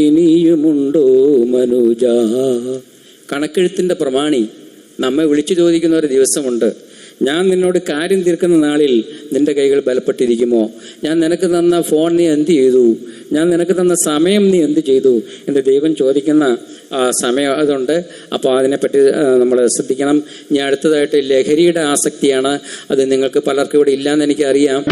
ഇനിയുമുണ്ടോ മനുജ? കണക്കെഴുത്തിൻ്റെ പ്രമാണി നമ്മെ വിളിച്ചു ചോദിക്കുന്ന ഒരു ദിവസമുണ്ട്. ഞാൻ നിന്നോട് കാര്യം തീർക്കുന്ന നാളിൽ നിന്റെ കൈകൾ ബലപ്പെട്ടിരിക്കുമോ? ഞാൻ നിനക്ക് തന്ന ഫോൺ നീ എന്ത് ചെയ്തു? ഞാൻ നിനക്ക് തന്ന സമയം നീ എന്ത് ചെയ്തു എന്ന് ദൈവം ചോദിക്കുന്ന സമയം അതുണ്ട്. അപ്പോൾ അതിനെപ്പറ്റി നമ്മൾ ശ്രദ്ധിക്കണം. ഇനി അടുത്തതായിട്ട് ലഹരിയുടെ ആസക്തിയാണ്. അത് നിങ്ങൾക്ക് പലർക്കും ഇവിടെ ഇല്ലയെന്ന് എനിക്കറിയാം.